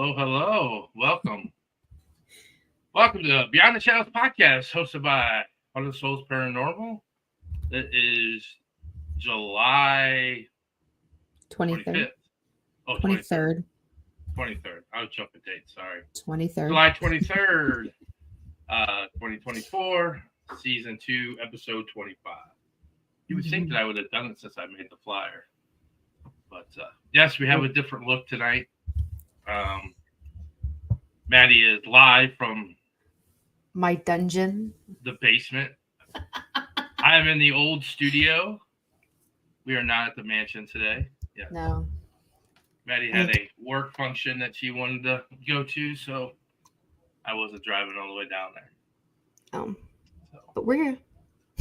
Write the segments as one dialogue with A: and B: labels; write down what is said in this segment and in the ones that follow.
A: Hello, hello. Welcome to Beyond the Shadows podcast, hosted by Heart of the Souls Paranormal. It is July
B: 23rd.
A: 25th. Oh,
B: 23rd.
A: 23rd. I was jumping dates, sorry.
B: 23rd.
A: July 23rd, 2024, Season 2, Episode 25. You would think that I would have done it since I made the flyer. But yes, we have a different look tonight. Maddie is live from
B: my dungeon,
A: the basement. I am in the old studio. We are not at the mansion today. Yeah.
B: No.
A: Maddie had a work function that she wanted to go to, so I wasn't driving all the way down there.
B: But we're here.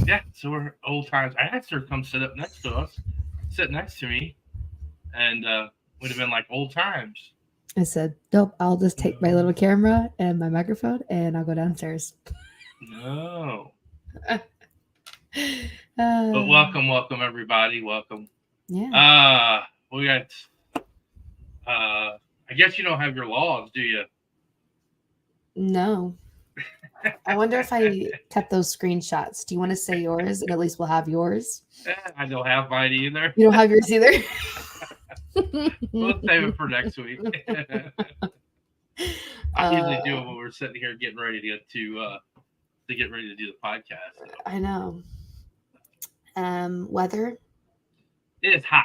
A: Yeah, so we're old times. I asked her to come sit up next to us, sit next to me, and would have been like old times.
B: I said, nope, I'll just take my little camera and my microphone and I'll go downstairs.
A: No. But welcome everybody. Welcome.
B: Yeah.
A: We got I guess you don't have your logs, do you?
B: No. I wonder if I kept those screenshots. Do you want to say yours and at least we'll have yours?
A: I don't have mine either.
B: You don't have yours either?
A: We'll save it for next week. I usually do it when we're sitting here getting ready to get ready to do the podcast. So.
B: I know. Weather?
A: It is hot.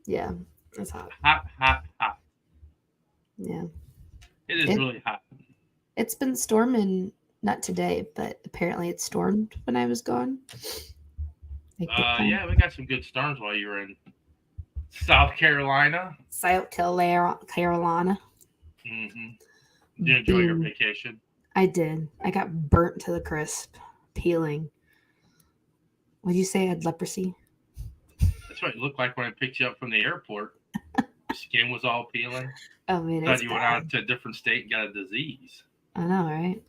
B: Yeah, it's hot.
A: Hot.
B: Yeah.
A: It is really hot.
B: It's been storming, not today, but apparently it stormed when I was gone.
A: Yeah, we got some good storms while you were in South Carolina. Mm-hmm. Did you enjoy your vacation?
B: I did. I got burnt to the crisp, peeling. What did you say? I had leprosy?
A: That's what it looked like when I picked you up from the airport. Your skin was all peeling.
B: Oh, man.
A: Thought you went out to a different state and got a disease.
B: I know, right?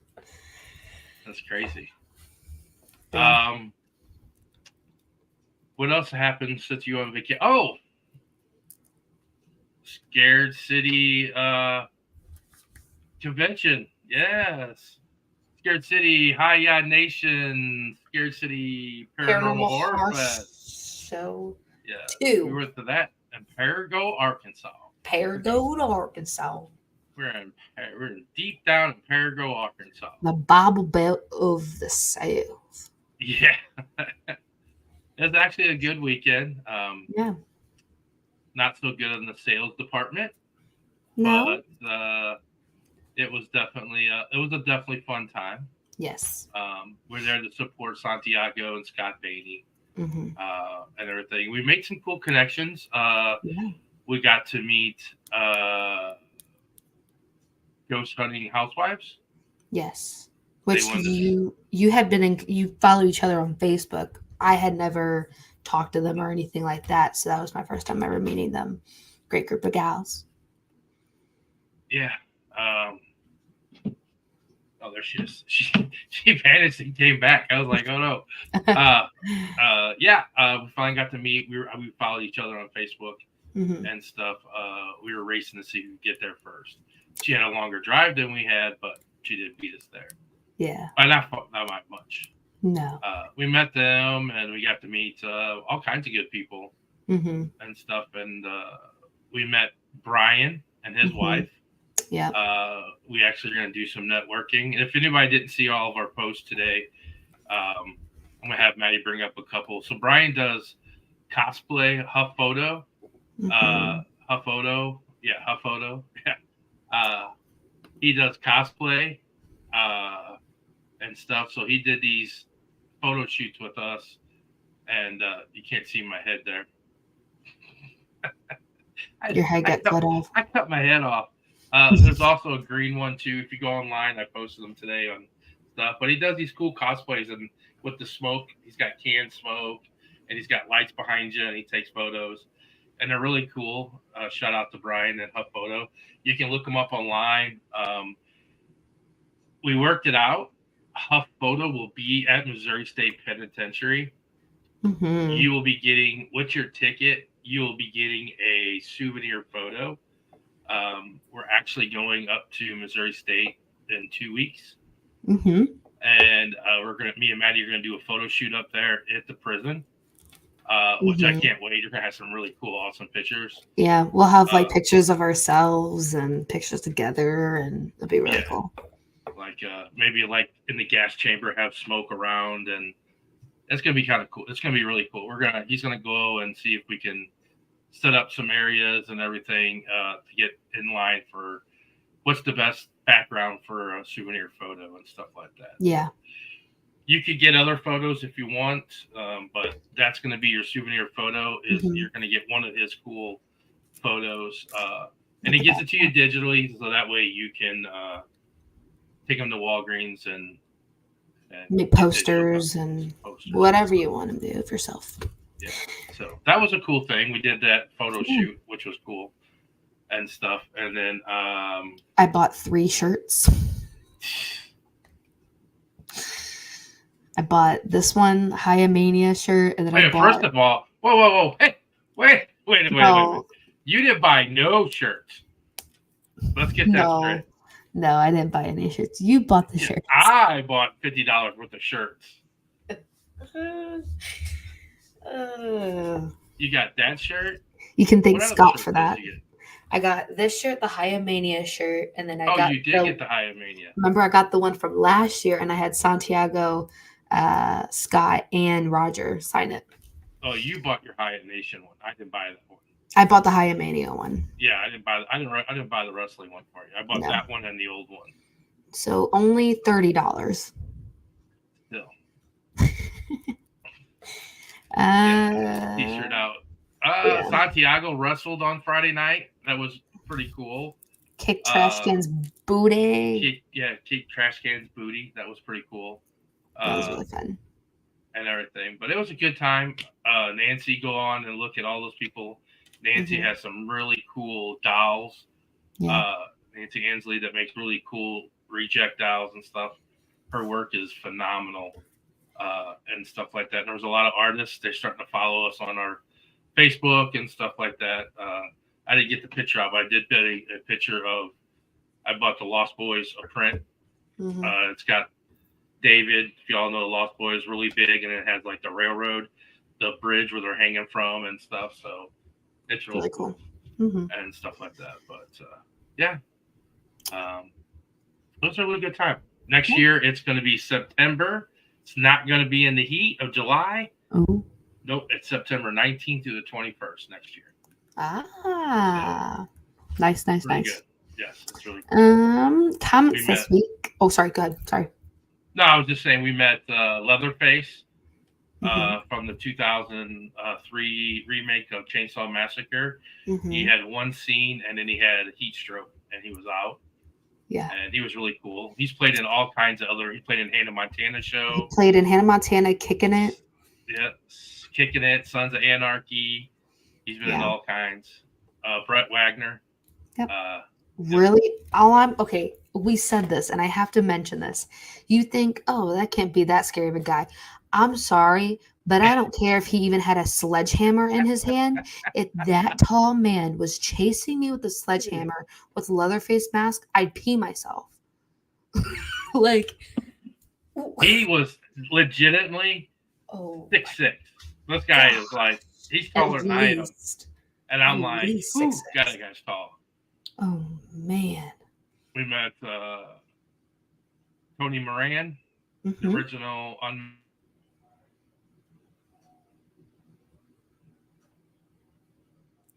A: That's crazy.
B: Yeah.
A: What else happened since you were on vacation? Oh! Scared City convention. Yes. Scared City Hi-Ya Nation. Scared City Paranormal Horror Fest.
B: Show.
A: Yeah.
B: 2.
A: We went to that in Parago, Arkansas.
B: Parago, Arkansas.
A: We're in deep down in Parago, Arkansas.
B: The Bible Belt of the South.
A: Yeah. It was actually a good weekend.
B: Yeah.
A: Not so good in the sales department.
B: No.
A: But it was definitely a fun time.
B: Yes.
A: We're there to support Santiago and Scott Bainey.
B: Mm-hmm.
A: And everything. We made some cool connections. We got to meet ghost hunting housewives.
B: Yes. Which you had you follow each other on Facebook. I had never talked to them or anything like that, so that was my first time ever meeting them. Great group of gals.
A: Yeah. Oh, there she is. She vanished and came back. I was like, oh no. We finally got to meet. We followed each other on Facebook and stuff. We were racing to see who could get there first. She had a longer drive than we had, but she did beat us there.
B: Yeah.
A: Not much.
B: No.
A: We met them and we got to meet all kinds of good people and stuff. And we met Brian and his wife.
B: Yeah.
A: We actually are going to do some networking. And if anybody didn't see all of our posts today, I'm going to have Maddie bring up a couple. So Brian does cosplay, Huff Photo. Huff Photo. Yeah, Huff Photo. Yeah. He does cosplay and stuff. So he did these photo shoots with us. And you can't see my head there.
B: Your head got cut off.
A: I cut my head off. There's also a green one too. If you go online, I posted them today on stuff. But he does these cool cosplays, and with the smoke, he's got canned smoke, and he's got lights behind you, and he takes photos, and they're really cool. Shout out to Brian and Huff Photo. You can look them up online. We worked it out. Huff Photo will be at Missouri State Penitentiary. You will be getting, with your ticket, you will be getting a souvenir photo. We're actually going up to Missouri State in 2 weeks.
B: Mm-hmm.
A: And me and Maddie are gonna do a photo shoot up there at the prison, which I
B: Mm-hmm.
A: can't wait. You're gonna have some really cool, awesome pictures.
B: Yeah, we'll have like pictures of ourselves and pictures together, and it'll be really cool.
A: Like maybe like in the gas chamber, have smoke around, and it's gonna be kind of cool. It's gonna be really cool. He's gonna go and see if we can set up some areas and everything to get in line for what's the best background for a souvenir photo and stuff like that.
B: Yeah.
A: You could get other photos if you want, but that's going to be your souvenir photo. You're going to get one of his cool photos, and he gives it to you digitally, so that way you can take them to Walgreens and
B: make posters and whatever you want to do of yourself.
A: Yeah, so that was a cool thing. We did that photo shoot, which was cool and stuff. And then
B: I bought 3 shirts. I bought this one, Hyamania shirt, and then I bought...
A: First of all, whoa. Hey, wait a minute. You didn't buy no shirts. Let's get that straight.
B: No, I didn't buy any shirts. You bought the shirts.
A: I bought $50 worth of shirts. You got that shirt?
B: You can thank Scott for that. I got this shirt, the Hyamania shirt, and then I got...
A: you did get the Hyamania.
B: Remember, I got the one from last year, and I had Santiago, Scott, and Roger sign it.
A: Oh, you bought your Hyatt Nation one. I didn't buy that one.
B: I bought the Hyamania one.
A: Yeah, I didn't buy the wrestling one for you. I bought that one and the old one.
B: So only $30.
A: Still. T-shirt out. Santiago wrestled on Friday night. That was pretty cool.
B: Kick trash can's booty.
A: Kick trash can's booty. That was pretty cool.
B: That was really fun.
A: And everything. But it was a good time. Nancy, go on and look at all those people. Nancy has some really cool dolls. Yeah. Nancy Ansley that makes really cool reject dolls and stuff. Her work is phenomenal. And stuff like that. And there was a lot of artists. They're starting to follow us on our Facebook and stuff like that. I didn't get the picture up. I did get a picture of, I bought the Lost Boys a print. It's got David, if you all know the Lost Boys, really big, and it has like the railroad, the bridge where they're hanging from and stuff. So it's really cool. And stuff like that. But it was a really good time. Next year, it's going to be September. It's not going to be in the heat of July.
B: Oh.
A: Nope, it's September 19th through the 21st next year.
B: Nice.
A: Good. Yes, it's really cool.
B: Comments this week. Oh, sorry, go ahead. Sorry.
A: No, I was just saying we met Leatherface from the 2003 remake of Chainsaw Massacre. He had one scene, and then he had a heat stroke, and he was out.
B: Yeah.
A: And he was really cool. He's played in all kinds of he played in Hannah Montana show.
B: He played in Hannah Montana, Kicking It.
A: Yeah, Kicking It, Sons of Anarchy. He's been in all kinds. Brett Wagner.
B: Yep. Really? Okay, we said this, and I have to mention this. You think, oh, that can't be that scary of a guy. I'm sorry, but I don't care if he even had a sledgehammer in his hand. If that tall man was chasing me with a sledgehammer with a Leatherface mask, I'd pee myself.
A: He was legitimately 6'6". This guy is like, he's taller than I am. And I'm like, God, that guy's tall.
B: Oh, man.
A: We met Tony Moran, the original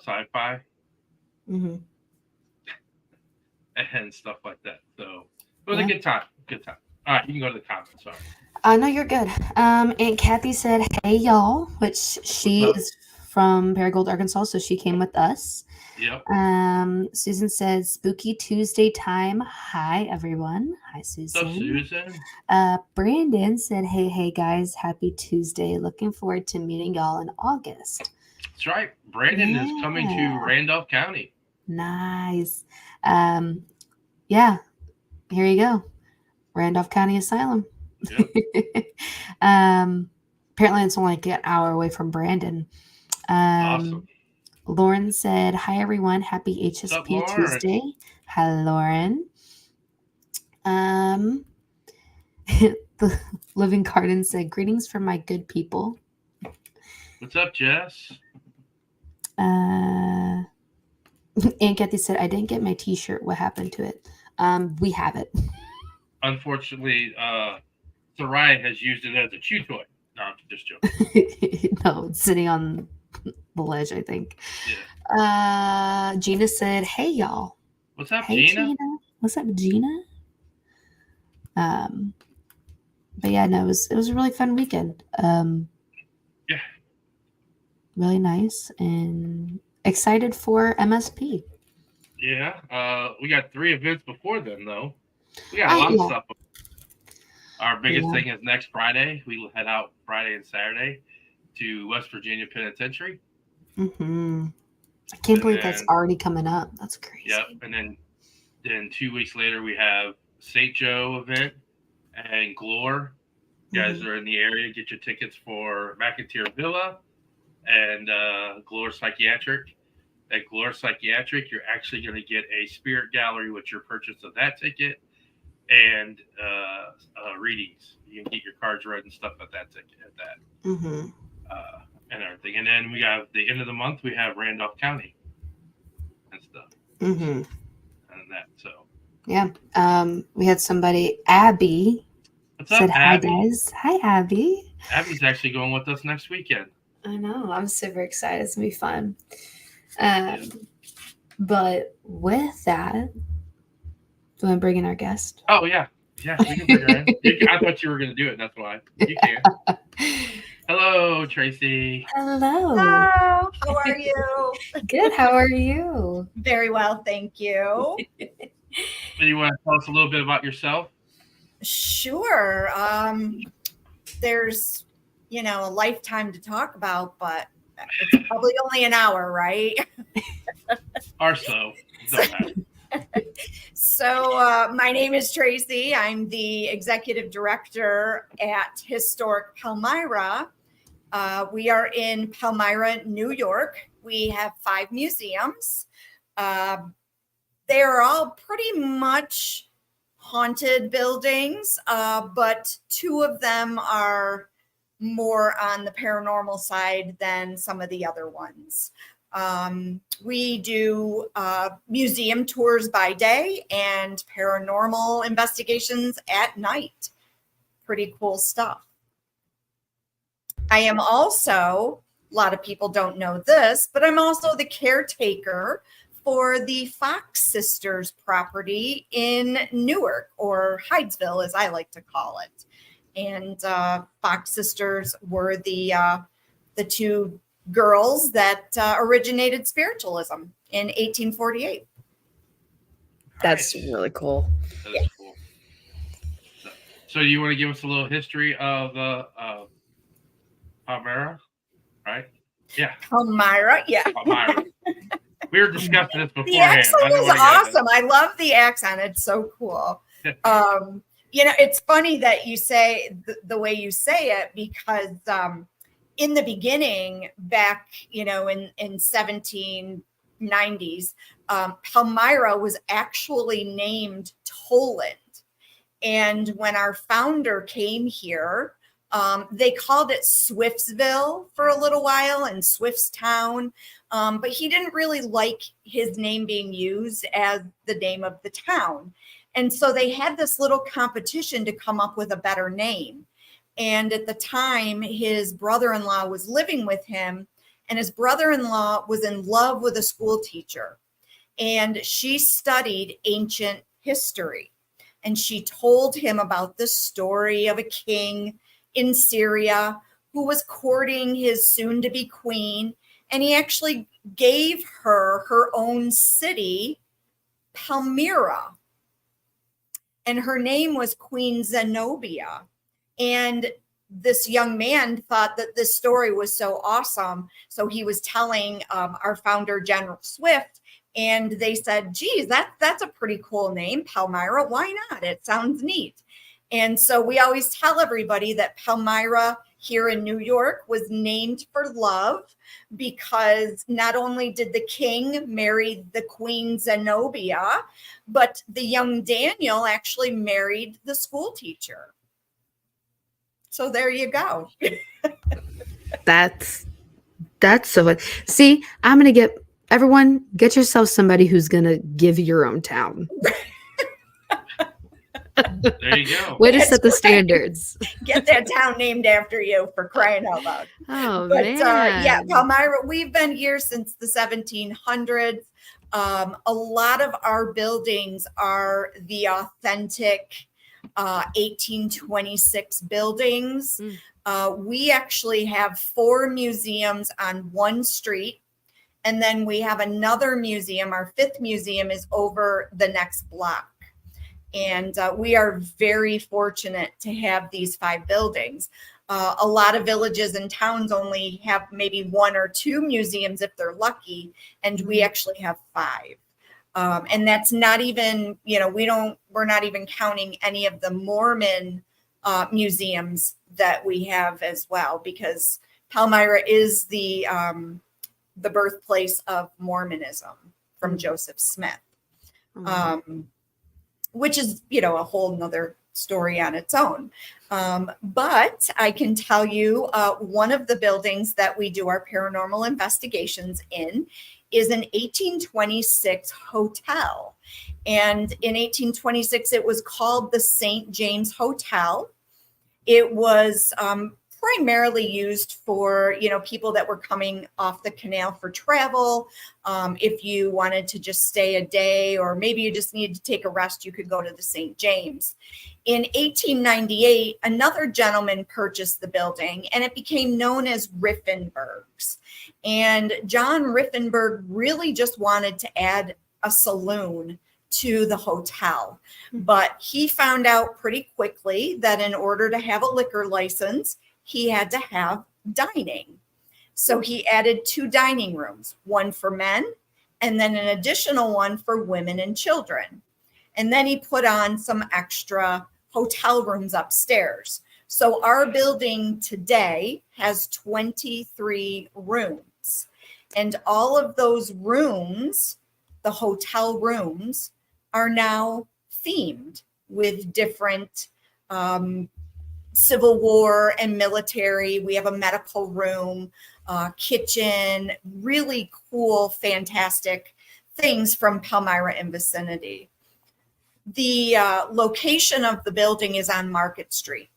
A: sci-fi. And stuff like that. So it was a good time. All right, you can go to the comments. Sorry.
B: No, you're good. Aunt Kathy said, hey, y'all, which she is from Paragould, Arkansas, so she came with us.
A: Yep.
B: Susan says, spooky Tuesday time. Hi, everyone. Hi, Susan.
A: What's up, Susan?
B: Brandon said, hey, guys, happy Tuesday. Looking forward to meeting y'all in August.
A: That's right. Brandon is coming to Randolph County.
B: Nice. Here you go. Randolph County Asylum.
A: Yep.
B: Apparently it's only like an hour away from Brandon.
A: Awesome.
B: Lauren said, "Hi everyone, happy
A: What's up,
B: HSP
A: Lauren?
B: Tuesday." Hi Lauren. The Living Garden said, "Greetings from my good people."
A: What's up, Jess?
B: Aunt Kathy said, "I didn't get my T-shirt. What happened to it?" We have it.
A: Unfortunately, Sarai has used it as a chew toy. No, I'm just joking.
B: No, it's sitting on the ledge, I think.
A: Yeah.
B: Gina said, "Hey y'all."
A: What's up,
B: Hey
A: Gina?
B: What's up, Gina? But yeah, no, it was a really fun weekend.
A: Yeah.
B: Really nice and excited for MSP.
A: Yeah. We got 3 events before then, though. We got a lot of stuff. Our biggest thing is next Friday. We will head out Friday and Saturday to West Virginia Penitentiary.
B: Mm-hmm. I can't believe that's already coming up. That's crazy.
A: Yep. And then 2 weeks later, we have St. Joe event and Glore. You guys are in the area, get your tickets for McIntyre Villa and Glore Psychiatric. At Glore Psychiatric, you're actually going to get a spirit gallery with your purchase of that ticket and readings. You can get your cards read and stuff at that ticket and everything. And then we have the end of the month, we have Randolph County and stuff. And that, so.
B: Yeah. We had somebody, Abby.
A: What's up, Abby?
B: Hi, guys. Hi, Abby.
A: Abby's actually going with us next weekend.
B: I know. I'm super excited. It's going to be fun. But with that, do you want to bring in our guest?
A: Oh, yeah. Yeah, we can bring her in. I thought you were going to do it. That's why. You can. Hello, Tracy.
B: Hello.
C: Hello. How are you?
B: Good. How are you?
C: Very well, thank you.
A: Do you want to tell us a little bit about yourself?
C: Sure. There's, a lifetime to talk about, but it's probably only an hour, right?
A: Or so.
C: So my name is Tracy. I'm the executive director at Historic Palmyra. We are in Palmyra, New York. We have 5 museums. They are all pretty much haunted buildings, but 2 of them are more on the paranormal side than some of the other ones. We do museum tours by day and paranormal investigations at night. Pretty cool stuff. I am also, a lot of people don't know this, but I'm also the caretaker for the Fox Sisters property in Newark, or Hydesville, as I like to call it. And Fox Sisters were the 2 girls that originated spiritualism in 1848.
B: That's really cool.
A: That is cool. So you want to give us a little history of Palmyra, right? Yeah.
C: Palmyra, yeah.
A: Palmyra. We were discussing this beforehand.
C: The accent is awesome. I love the accent. It's so cool. It's funny that you say the way you say it, because in the beginning, back, in 1790s, Palmyra was actually named Toland. And when our founder came here, they called it Swiftsville for a little while and Swiftstown. But he didn't really like his name being used as the name of the town. And so they had this little competition to come up with a better name. And at the time, his brother-in-law was living with him, and his brother-in-law was in love with a school teacher. And she studied ancient history. And she told him about the story of a king in Syria who was courting his soon-to-be queen. And he actually gave her her own city, Palmyra. And her name was Queen Zenobia. And this young man thought that this story was so awesome. So he was telling our founder, General Swift, and they said, geez, that's a pretty cool name, Palmyra. Why not? It sounds neat. And so we always tell everybody that Palmyra here in New York was named for love, because not only did the king marry the Queen Zenobia, but the young Daniel actually married the school teacher. So there you go.
B: That's so fun. See, I'm gonna get everyone, get yourself somebody who's gonna give your own town.
A: There you go.
B: Way to set the standards.
C: Get that town named after you, for crying out loud.
B: Oh,
C: But
B: man.
C: yeah, Palmyra, we've been here since the 1700s. A lot of our buildings are the authentic 1826 buildings. We actually have 4 museums on one street. And then we have another museum. Our 5th museum is over the next block. And we are very fortunate to have these 5 buildings. A lot of villages and towns only have maybe 1 or 2 museums if they're lucky, and we actually have 5. And that's not even, we're not even counting any of the Mormon museums that we have as well, because Palmyra is the birthplace of Mormonism from Joseph Smith. Which is, a whole nother story on its own. But I can tell you one of the buildings that we do our paranormal investigations in is an 1826 hotel. And in 1826, it was called the St. James Hotel. It was primarily used for, people that were coming off the canal for travel. If you wanted to just stay a day, or maybe you just needed to take a rest, you could go to the St. James. In 1898, another gentleman purchased the building, and it became known as Riffenberg's. And John Riffenberg really just wanted to add a saloon to the hotel. But he found out pretty quickly that in order to have a liquor license, he had to have dining. So he added 2 dining rooms, one for men, and then an additional one for women and children. And then he put on some extra hotel rooms upstairs. So our building today has 23 rooms. And all of those rooms, the hotel rooms, are now themed with different Civil War and military. We have a medical room, kitchen, really cool, fantastic things from Palmyra and vicinity. The location of the building is on Market Street,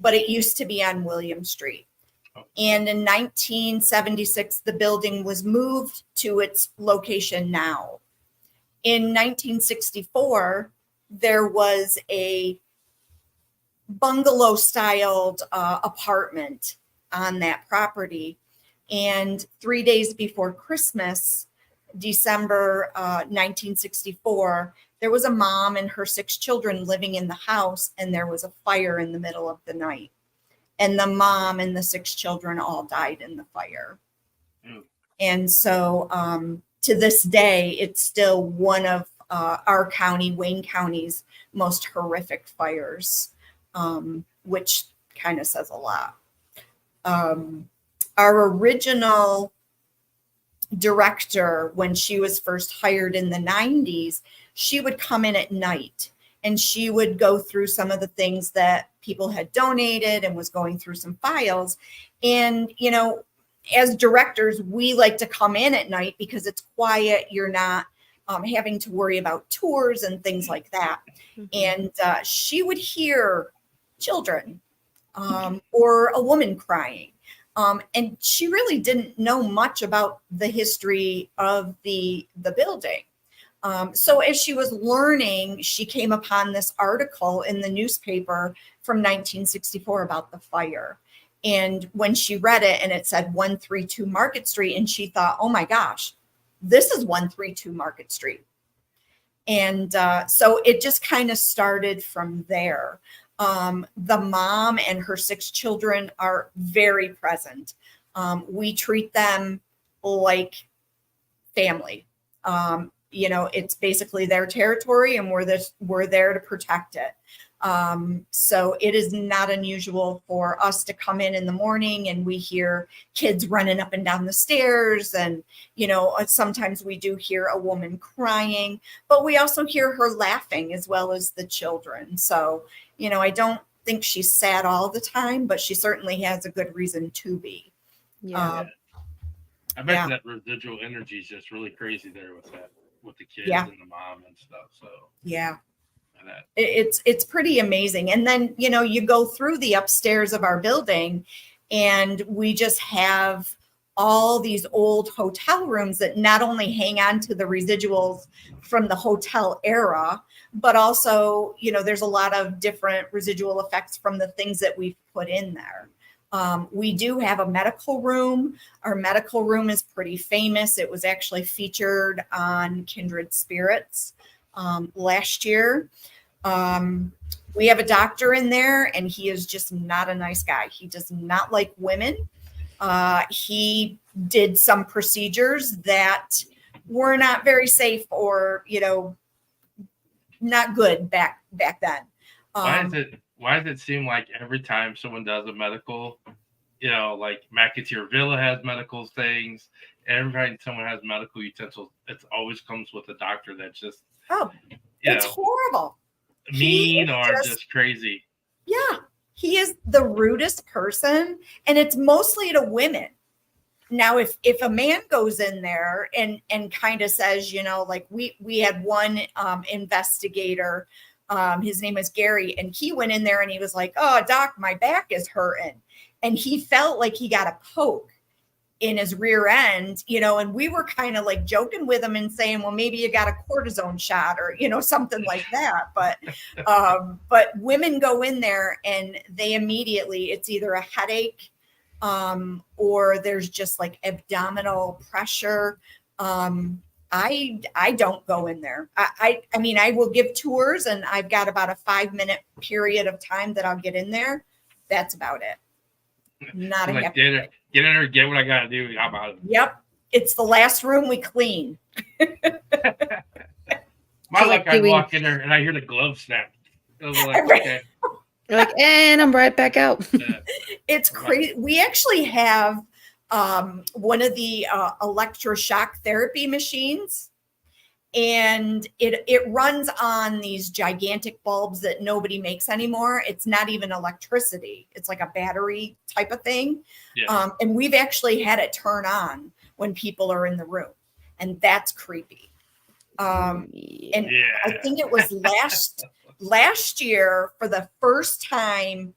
C: but it used to be on William Street. And in 1976, the building was moved to its location now. In 1964, there was a bungalow-styled apartment on that property. And 3 days before Christmas, December 1964, there was a mom and her 6 children living in the house, and there was a fire in the middle of the night. And the mom and the 6 children all died in the fire. And so to this day, it's still one of our county, Wayne County's most horrific fires, which kind of says a lot. Our original director, when she was first hired in the 90s, she would come in at night and she would go through some of the things that people had donated and was going through some files. And, as directors, we like to come in at night because it's quiet. You're not having to worry about tours and things like that. And she would hear children or a woman crying. And she really didn't know much about the history of the building. So as she was learning, she came upon this article in the newspaper from 1964 about the fire. And when she read it and it said 132 Market Street, and she thought, oh my gosh, this is 132 Market Street. And so it just kind of started from there. The mom and her 6 children are very present. We treat them like family. It's basically their territory, and we're there to protect it. So it is not unusual for us to come in the morning and we hear kids running up and down the stairs. And, sometimes we do hear a woman crying, but we also hear her laughing as well as the children. So, I don't think she's sad all the time, but she certainly has a good reason to be.
B: Yeah.
A: I bet that residual energy is just really crazy there with the kids and the mom and stuff. So
C: yeah. It's pretty amazing. And then, you go through the upstairs of our building and we just have all these old hotel rooms that not only hang on to the residuals from the hotel era, but also, there's a lot of different residual effects from the things that we've put in there. We do have a medical room. Our medical room is pretty famous. It was actually featured on Kindred Spirits last year. We have a doctor in there and he is just not a nice guy. He does not like women. He did some procedures that were not very safe or, not good back then.
A: Why does it seem like every time someone does a medical, like McAteer Villa has medical things, every time someone has medical utensils, it always comes with a doctor that's just
C: it's horrible.
A: Mean or just crazy.
C: Yeah, he is the rudest person, and it's mostly to women. Now, if a man goes in there and kind of says, like we had one investigator, his name is Gary, and he went in there and he was like, "Oh, doc, my back is hurting," and he felt like he got a poke in his rear end, and we were kind of like joking with him and saying, well, maybe you got a cortisone shot or, something like that. But women go in there and they immediately, it's either a headache or there's just like abdominal pressure. I don't go in there. I mean, I will give tours and I've got about a 5-minute period of time that I'll get in there. That's about it. Not
A: like get in there, get what I gotta do. How about it?
C: Yep, it's the last room we clean.
A: My luck, I walk in there and I hear the glove snap. I was like, okay.
B: You're like, and I'm right back out.
C: It's crazy. We actually have one of the electroshock therapy machines. And it runs on these gigantic bulbs that nobody makes anymore. It's not even electricity. It's like a battery type of thing. Yeah. And we've actually had it turn on when people are in the room. And that's creepy. And I think it was last year for the first time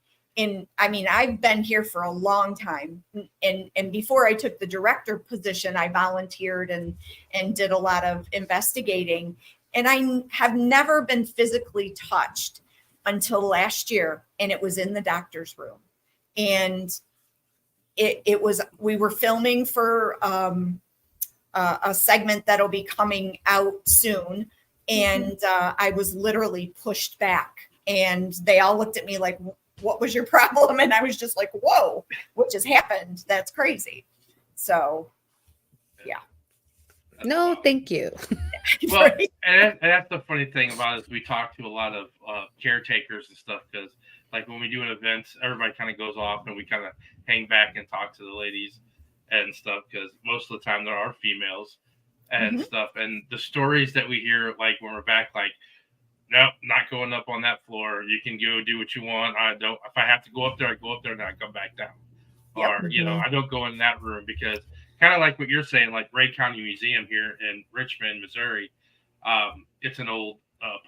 C: I've been here for a long time. And before I took the director position, I volunteered and did a lot of investigating. And I have never been physically touched until last year. And it was in the doctor's room. And we were filming for a segment that'll be coming out soon. And I was literally pushed back. And they all looked at me like, what was your problem? And I was just like, whoa, what just happened? That's crazy. So, yeah.
B: No, thank you.
A: Well, and that's the funny thing about it is we talk to a lot of caretakers and stuff because, like, when we do an event, everybody kind of goes off and we kind of hang back and talk to the ladies and stuff because most of the time there are females and stuff. And the stories that we hear, like, when we're back, like, nope, not going up on that floor. You can go do what you want. I don't. If I have to go up there, I go up there and I come back down. Or I don't go in that room because kind of like what you're saying, like Ray County Museum here in Richmond, Missouri. It's an old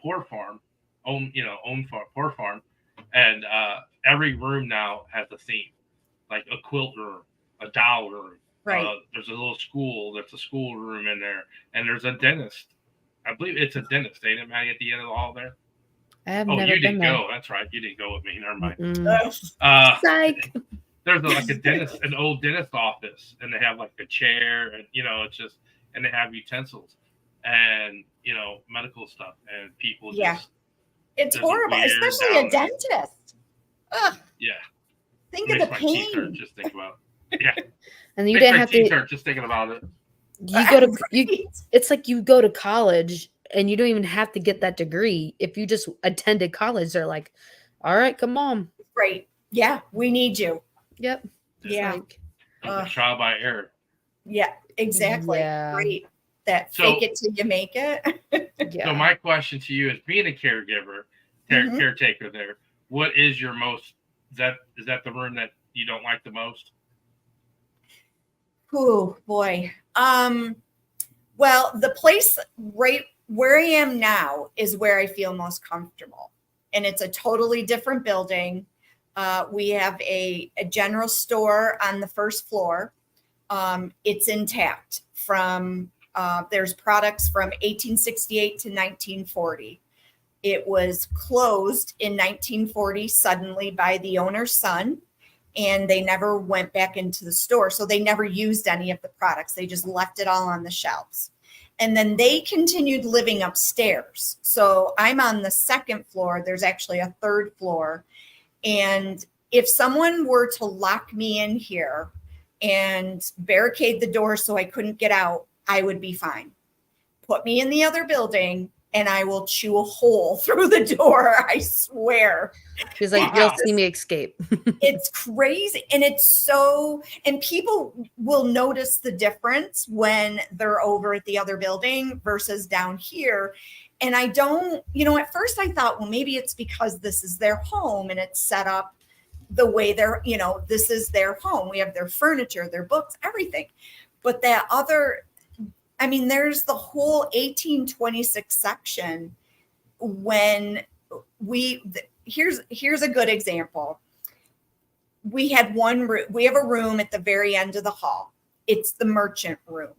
A: poor farm, poor farm, and every room now has a theme, like a quilt room, a doll room.
C: Right.
A: There's a little school. There's a school room in there, and there's a dentist. I believe it's a dentist, ain't it, Maddie, at the end of the hall there?
B: I have never
A: you didn't
B: been
A: go. That's right. You didn't go with me. Never mind.
B: Psych.
A: There's like a dentist, an old dentist office, and they have like a chair, and it's just, and they have utensils, and medical stuff, and people just.
C: It's horrible, especially a dentist. Ugh.
A: Yeah.
C: Think of the pain.
A: Teeth hurt, just think about it. Yeah.
B: And you didn't have to.
A: Hurt, just thinking about it.
B: You go to It's like you go to college and you don't even have to get that degree. If you just attended college, they're like, all right, come on.
C: Right. Yeah, we need you.
B: Yep.
C: Yeah.
B: Like,
A: Like a trial by error.
C: Yeah, exactly.
B: Yeah.
C: Right. That
A: So-
C: fake it till you make it.
B: yeah.
A: So my question to you is, being a caregiver,
C: Mhm.
A: caretaker there, what is your most, is that the room that you don't like the most?
C: Oh boy. Well, the place right where I am now is where I feel most comfortable. And it's a totally different building. We have a general store on the first floor. It's intact from, there's products from 1868 to 1940. It was closed in 1940 suddenly by the owner's son, and they never went back into the store. So they never used any of the products. They just left it all on the shelves. And then they continued living upstairs. So I'm on the second floor. There's actually a third floor. And if someone were to lock me in here and barricade the door so I couldn't get out, I would be fine. Put me in the other building and I will chew a hole through the door. I swear.
B: She's like, you'll see me escape.
C: It's crazy. And it's so, and people will notice the difference when they're over at the other building versus down here. And I don't, at first I thought, well, maybe it's because this is their home and it's set up the way they're, this is their home. We have their furniture, their books, everything. But that other, there's the whole 1826 section when here's a good example. We have a room at the very end of the hall. It's the merchant room.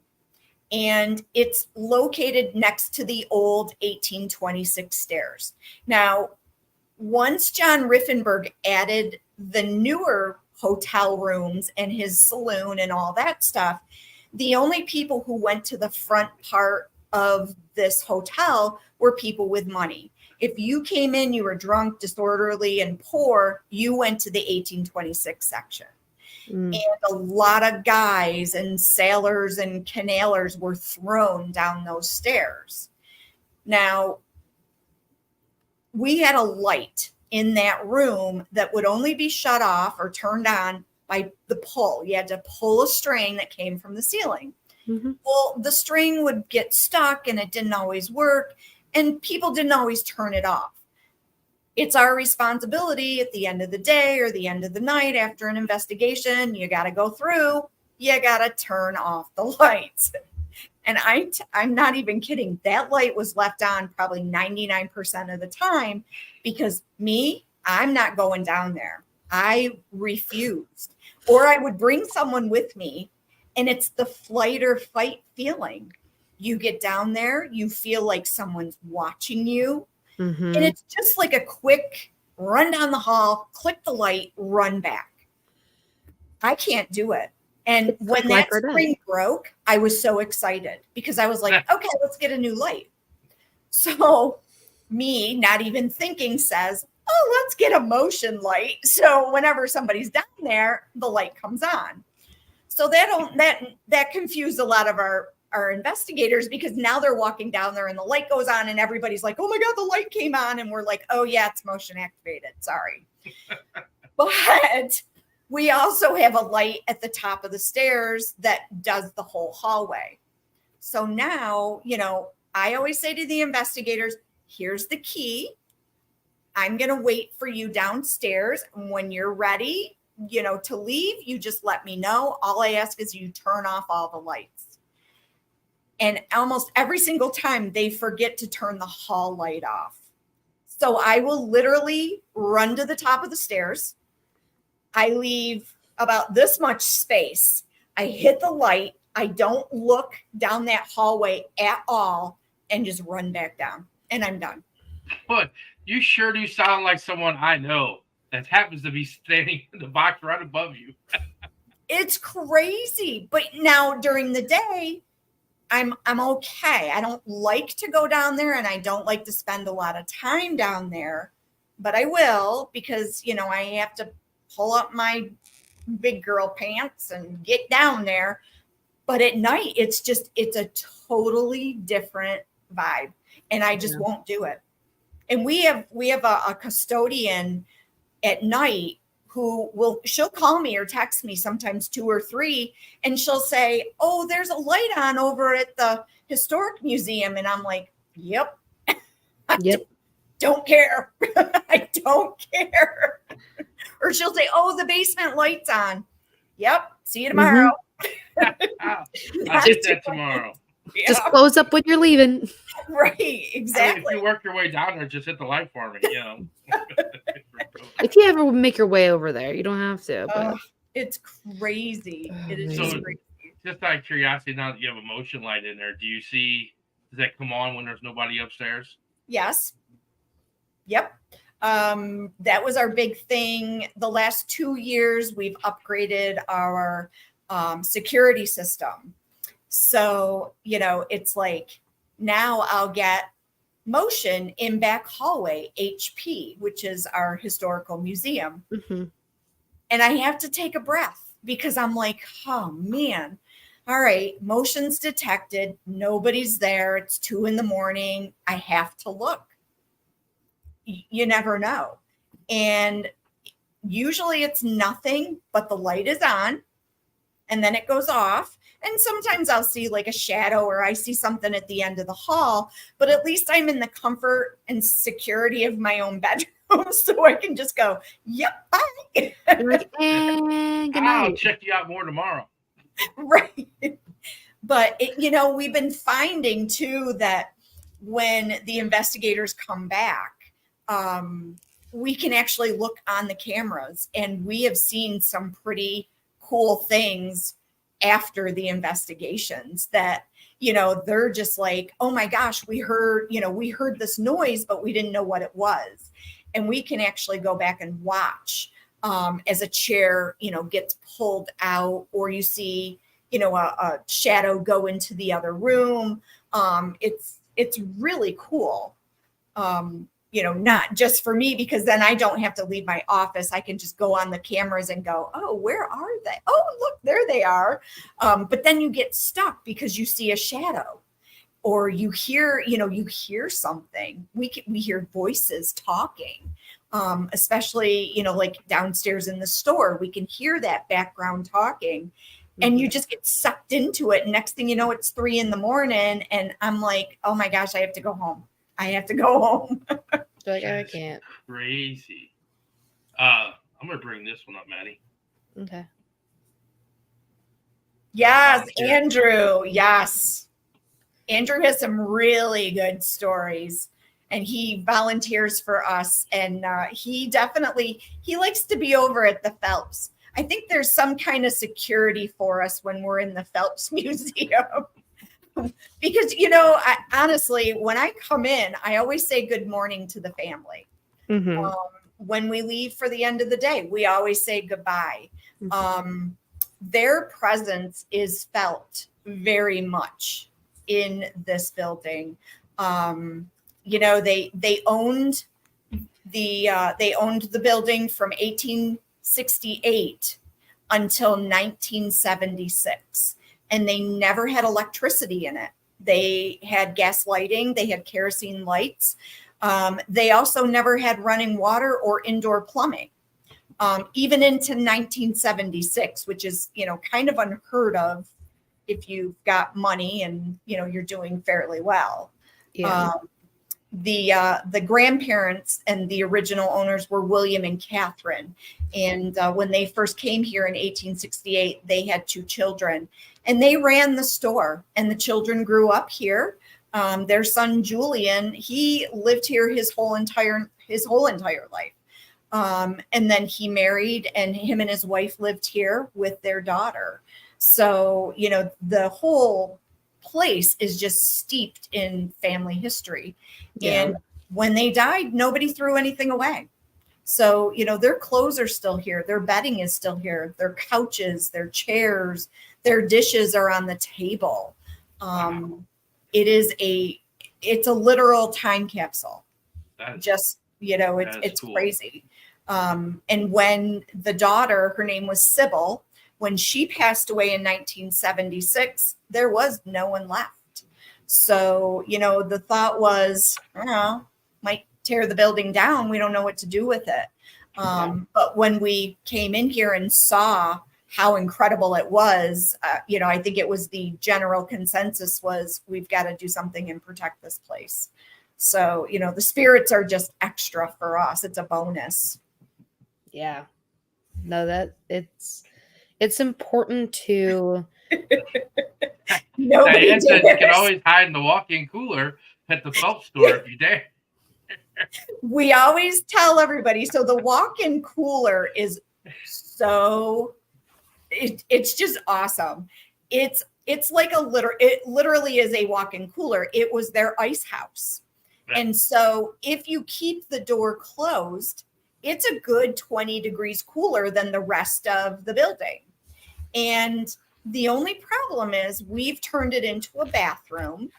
C: And it's located next to the old 1826 stairs. Now, once John Riffenberg added the newer hotel rooms and his saloon and all that stuff, the only people who went to the front part of this hotel were people with money. If you came in, you were drunk, disorderly, and poor, you went to the 1826 section. And a lot of guys and sailors and canalers were thrown down those stairs. Now, we had a light in that room that would only be shut off or turned on by the pull. You had to pull a string that came from the ceiling. Mm-hmm. Well, the string would get stuck and it didn't always work, and people didn't always turn it off. It's our responsibility at the end of the day or the end of the night after an investigation, you got to go through, you got to turn off the lights. And I'm not even kidding. That light was left on probably 99% of the time because I'm not going down there. I refused. Or I would bring someone with me, and it's the flight or fight feeling. You get down there, you feel like someone's watching you. Mm-hmm. And it's just like a quick run down the hall, click the light, run back. I can't do it. And when that spring broke, I was so excited because I was like, okay, let's get a new light. So me, not even thinking, says, oh, let's get a motion light. So whenever somebody's down there, the light comes on. So that confused a lot of our investigators because now they're walking down there and the light goes on and everybody's like, oh my God, the light came on. And we're like, oh yeah, it's motion activated. Sorry. But we also have a light at the top of the stairs that does the whole hallway. So now, I always say to the investigators, here's the key. I'm going to wait for you downstairs. And when you're ready, to leave, you just let me know. All I ask is you turn off all the lights. And almost every single time they forget to turn the hall light off. So I will literally run to the top of the stairs. I leave about this much space. I hit the light. I don't look down that hallway at all and just run back down. And I'm done.
A: But you sure do sound like someone I know that happens to be standing in the box right above you.
C: It's crazy. But now during the day, I'm okay. I don't like to go down there and I don't like to spend a lot of time down there, but I will because, I have to pull up my big girl pants and get down there. But at night, it's a totally different vibe. and I just won't do it. And we have a custodian at night she'll call me or text me, sometimes 2 or 3, and she'll say, "Oh, there's a light on over at the Historic Museum." And I'm like, yep.
B: Yep.
C: Don't care. I don't care. Or she'll say, "Oh, the basement light's on." Yep. See you tomorrow.
A: I'll hit that tomorrow.
C: Yeah.
B: Just close up when you're leaving.
C: Right.
A: I
C: Exactly.
A: mean, if you work your way down there, just hit the light for me.
B: If you ever make your way over there, you don't have to. But
C: It's crazy. It is
A: So-
C: just crazy.
A: Just out of curiosity, now that you have a motion light in there, does that come on when there's nobody upstairs?
C: Yes. Yep. That was our big thing. The last 2 years, we've upgraded our security system. So, it's like now I'll get motion in back hallway, HP, which is our historical museum.
B: Mhm.
C: And I have to take a breath because I'm like, oh man, all right, motion's detected. Nobody's there. It's 2 a.m. I have to look. You never know. And usually it's nothing, but the light is on and then it goes off. And sometimes I'll see like a shadow or I see something at the end of the hall, but at least I'm in the comfort and security of my own bedroom. So I can just go, yep, bye.
B: You're like, and good
A: I'll
B: night.
A: check you out more tomorrow.
C: Right. But, we've been finding too that when the investigators come back, we can actually look on the cameras, and we have seen some pretty cool things after the investigations that, they're just like, oh my gosh, we heard this noise, but we didn't know what it was. And we can actually go back and watch as a chair, gets pulled out, or you see, a shadow go into the other room. It's really cool. Not just for me, because then I don't have to leave my office. I can just go on the cameras and go, oh, where are they? Oh, look, there they are. But then you get stuck because you see a shadow, or you hear something. We hear voices talking, especially, like downstairs in the store, we can hear that background talking. And you just get sucked into it. And next thing you know, it's 3 a.m. and I'm like, oh my gosh, I have to go home.
B: Like, I can't.
A: Crazy. I'm gonna bring this one up, Maddie.
B: Okay.
C: Yes, Andrew. Yes. Andrew has some really good stories, and he volunteers for us. And he likes to be over at the Phelps. I think there's some kind of security for us when we're in the Phelps Museum. Because, honestly, when I come in, I always say good morning to the family.
B: Mm-hmm.
C: When we leave for the end of the day, we always say goodbye. Their presence is felt very much in this building. They owned the building from 1868 until 1976. And they never had electricity in it. They had gas lighting. They had kerosene lights. They also never had running water or indoor plumbing, even into 1976, which is, kind of unheard of if you've got money and, you're doing fairly well.
B: Yeah.
C: The grandparents and the original owners were William and Catherine. And when they first came here in 1868, they had 2 children. And they ran the store, and the children grew up here. Their son Julian, he lived here his whole entire life. And then he married, and him and his wife lived here with their daughter. So, the whole place is just steeped in family history.
B: Yeah.
C: And when they died, nobody threw anything away. So, their clothes are still here. Their bedding is still here. Their couches, their chairs, their dishes are on the table. It's a literal time capsule. It's
A: cool.
C: crazy. And when the daughter, her name was Sybil, when she passed away in 1976, there was no one left. So, the thought was, I don't know, might tear the building down. We don't know what to do with it. But when we came in here and saw how incredible it was, I think it was the general consensus was we've got to do something and protect this place. So, the spirits are just extra for us. It's a bonus.
B: Yeah. No, that it's important to.
C: Nobody
A: Diane said you can always hide in the walk-in cooler at the Phelps store if you dare.
C: We always tell everybody. So the walk-in cooler is it's just awesome. It's like it literally is a walk-in cooler. It was their ice house. Right. And so if you keep the door closed, it's a good 20 degrees cooler than the rest of the building. And the only problem is we've turned it into a bathroom.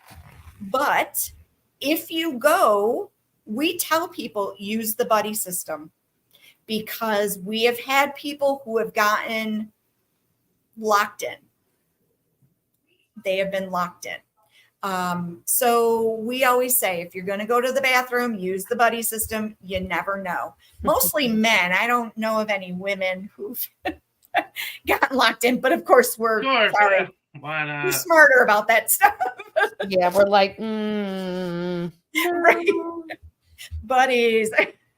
C: But if you go, we tell people use the buddy system, because we have had people who have gotten locked in. They have been locked in. So we always say, if you're going to go to the bathroom, use the buddy system. You never know. Mostly men. I don't know of any women who've gotten locked in, but of course we're sorry.
A: Why not?
C: We're smarter about that stuff.
B: Yeah, we're like,
C: right. Buddies.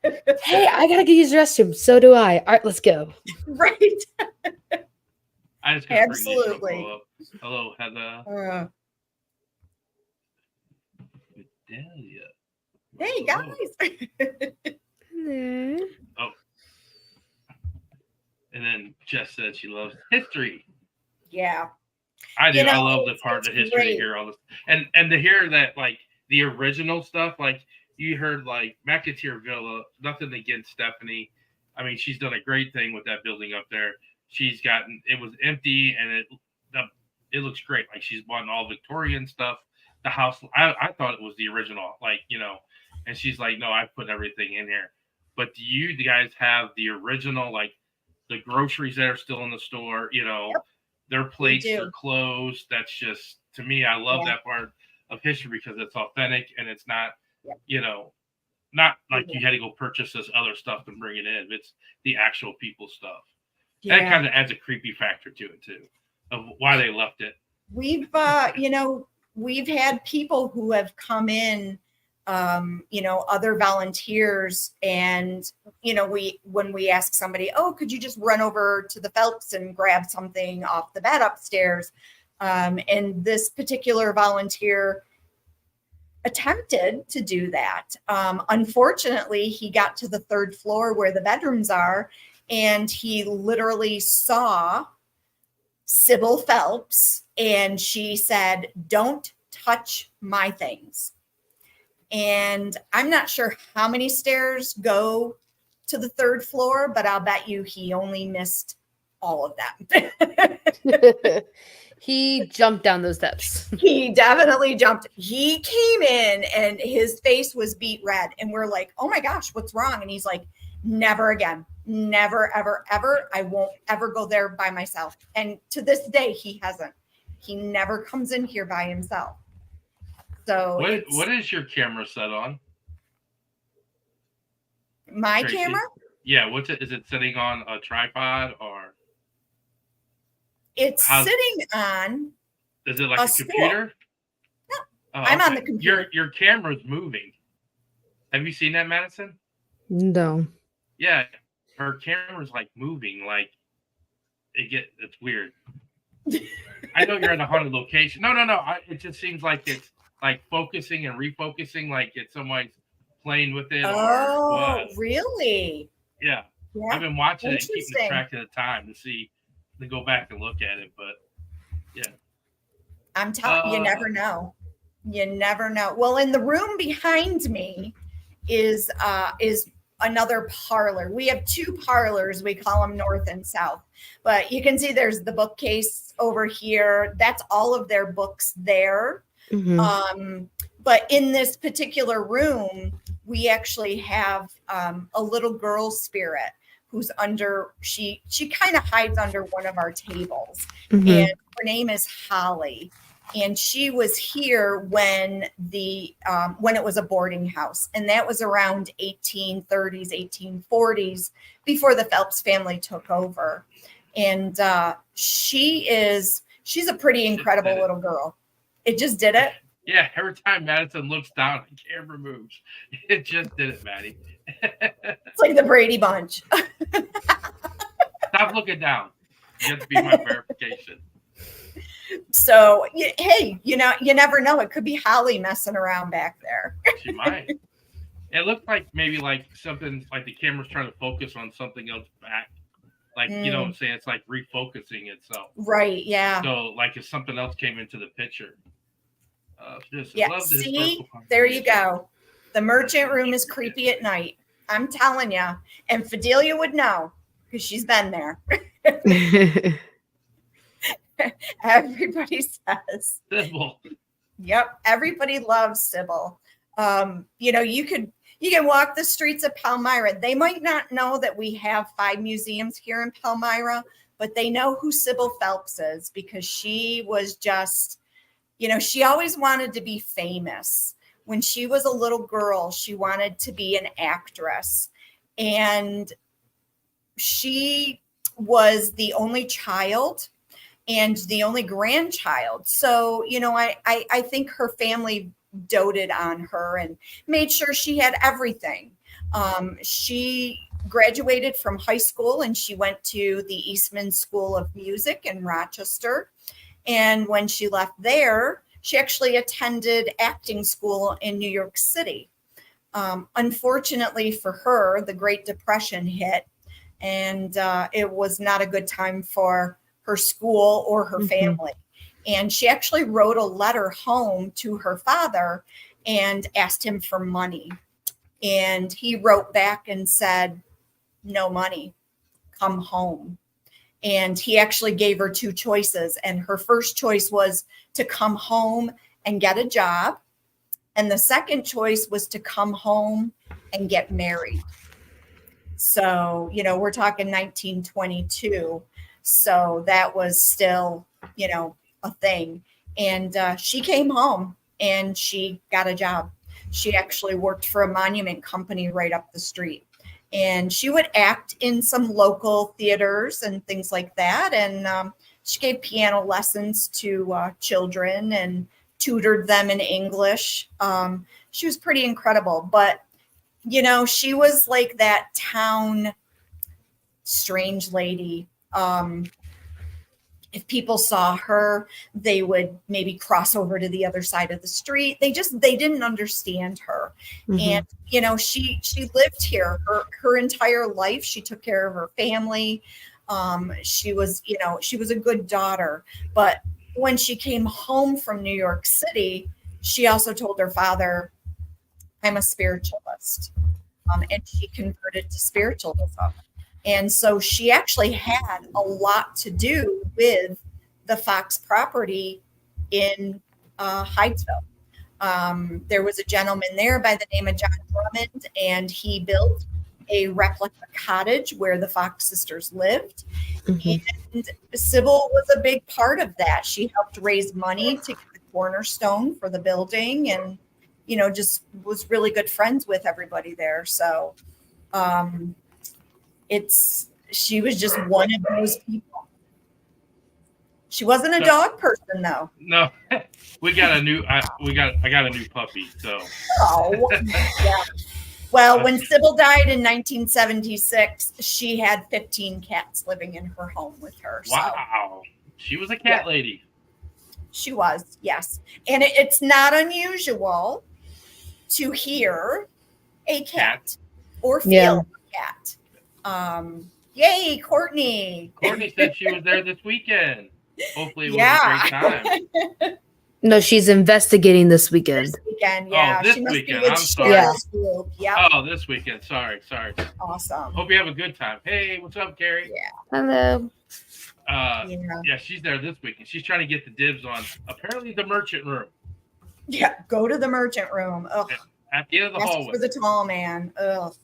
B: Hey, I gotta go use the restroom. So do I. All right, let's go.
C: Right.
A: I just
C: absolutely.
A: Hello, Heather.
C: Hey guys.
B: Hello.
A: Oh. And then Jess said she loves history.
C: Yeah.
A: I do. I love the part of history to hear all this. And to hear that, like, the original stuff, like, you heard, like, McAteer Villa, nothing against Stephanie. I mean, she's done a great thing with that building up there. She's gotten, it was empty, and it looks great. Like, she's bought all Victorian stuff. The house, I thought it was the original, like, and she's like, no, I put everything in here. But do you guys have the original, like, the groceries that are still in the store,
C: Yep.
A: Their plates are closed. That's just, to me, I love that part of history because it's authentic and it's not, not like you had to go purchase this other stuff and bring it in. It's the actual people stuff. Yeah. That kind of adds a creepy factor to it too, of why they left it.
C: We've, we've had people who have come in, other volunteers, and, when we ask somebody, oh, could you just run over to the Phelps and grab something off the bed upstairs? And this particular volunteer attempted to do that. Unfortunately, he got to the third floor where the bedrooms are, and he literally saw Sybil Phelps, and she said, don't touch my things. And I'm not sure how many stairs go to the third floor, but I'll bet you he only missed all of them.
B: He jumped down those steps.
C: He definitely jumped. He came in and his face was beet red. And we're like, oh my gosh, what's wrong? And he's like, never again. Never, ever, ever. I won't ever go there by myself. And to this day, he hasn't. He never comes in here by himself. So
A: what is your camera set on?
C: My
A: Tracy?
C: Camera?
A: Yeah. Is it sitting on a tripod or?
C: It's sitting on.
A: Is it like a computer?
C: No, I'm on the computer.
A: Your camera's moving. Have you seen that, Madison?
B: No.
A: Yeah, her camera's like moving. Like it's weird. I know you're at a haunted location. No. It just seems like it's like focusing and refocusing, like it's somebody's playing with it.
C: Oh, really?
A: Yeah. I've been watching it and keeping track of the time to go back and look at it, but yeah.
C: I'm telling you, never know. You never know. Well, in the room behind me is another parlor. We have two parlors. We call them north and south. But you can see there's the bookcase over here. That's all of their books there. Mm-hmm. But in this particular room, we actually have a little girl spirit who's she kind of hides under one of our tables. Mm-hmm. And her name is Holly. and she was here when it was a boarding house, and that was around 1830s, 1840s, before the Phelps family took over. And she's a pretty incredible little girl. It just did it.
A: Yeah, every time Madison looks down, the camera moves. It just did it, Maddie.
C: It's like the Brady Bunch.
A: Stop looking down. You have to be my verification.
C: So, hey, you never know. It could be Holly messing around back there.
A: She might. It looked like maybe like something like the camera's trying to focus on something else back. Like, you know what I'm saying? It's like refocusing itself.
C: Right, yeah.
A: So, like if something else came into the picture.
C: Yeah, see, there you go. The merchant room is creepy at night. I'm telling you. And Fidelia would know because she's been there. Everybody says
A: Sybil.
C: Yep, everybody loves Sybil. You can walk the streets of Palmyra. They might not know that we have 5 museums here in Palmyra, but they know who Sybil Phelps is because she was just, she always wanted to be famous. When she was a little girl, she wanted to be an actress, and she was the only child and the only grandchild. So, I think her family doted on her and made sure she had everything. She graduated from high school and she went to the Eastman School of Music in Rochester. And when she left there, she actually attended acting school in New York City. Unfortunately for her, the Great Depression hit, and it was not a good time for her school or her family. And she actually wrote a letter home to her father and asked him for money. And he wrote back and said, "No money, come home." And he actually gave her 2 choices. And her first choice was to come home and get a job. And the second choice was to come home and get married. So, we're talking 1922. So that was still, a thing. And she came home and she got a job. She actually worked for a monument company right up the street. And she would act in some local theaters and things like that. And she gave piano lessons to children and tutored them in English. She was pretty incredible. But, she was like that town strange lady. If people saw her, they would maybe cross over to the other side of the street. They didn't understand her. And, she lived here her entire life. She took care of her family. She was a good daughter. But when she came home from New York City, she also told her father, "I'm a spiritualist." And she converted to spiritualism. And so she actually had a lot to do with the Fox property in Hydesville. There was a gentleman there by the name of John Drummond, and he built a replica cottage where the Fox sisters lived. And Sybil was a big part of that. She helped raise money to get the cornerstone for the building and, just was really good friends with everybody there. So, she was just one of those people. She wasn't a dog person though.
A: No, I got a new puppy. So.
C: Oh, yeah. Well, when Sybil died in 1976, she had 15 cats living in her home with her.
A: Wow. So. She was a cat lady.
C: She was, yes. And it's not unusual to hear a cat or feel a cat. Yay, Courtney.
A: Courtney said she was there this weekend. Hopefully it was a great time.
B: No, she's investigating this weekend.
C: This weekend, yeah.
A: Oh, this
C: she must
A: weekend.
C: Be with
A: I'm sorry.
C: Shadowz group. Yep.
A: Oh, this weekend. Sorry.
C: Awesome.
A: Hope you have a good time. Hey, what's up, Carrie?
C: Yeah.
B: Hello.
A: Yeah, she's there this weekend. She's trying to get the dibs on apparently the merchant room.
C: Yeah, go to the merchant room. Ugh.
A: At the end of the hallway.
C: For the tall man. Ugh.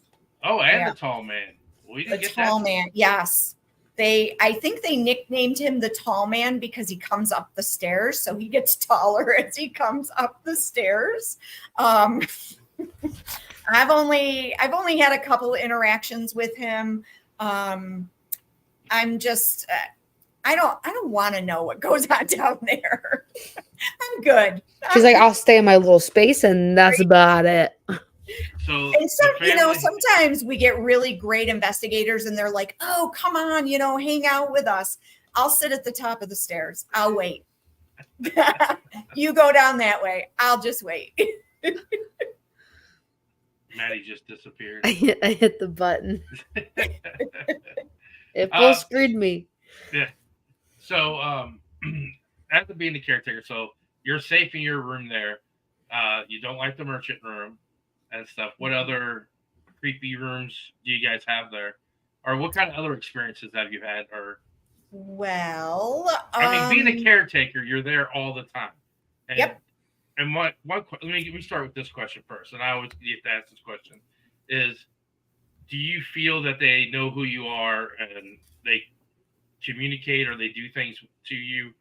A: Oh, and the tall man. We didn't
C: the tall man. Yes. I think they nicknamed him the tall man because he comes up the stairs, so he gets taller as he comes up the stairs. I've only had a couple of interactions with him. I'm just I don't want to know what goes on down there. I'm good.
B: She's like, I'll stay in my little space, and that's about it.
A: So,
C: and sometimes we get really great investigators, and they're like, "Oh, come on, hang out with us." I'll sit at the top of the stairs. I'll wait. You go down that way. I'll just wait.
A: Maddie just disappeared.
B: I hit the button. It full screwed me.
A: Yeah. So, after being the caretaker, so you're safe in your room there. You don't like the merchant room and stuff. What other creepy rooms do you guys have there? Or what kind of other experiences have you had? Or
C: well,
A: being a caretaker, you're there all the time. And,
C: yep.
A: And let me start with this question first. And I always get to ask this question: is do you feel that they know who you are and they communicate or they do things to you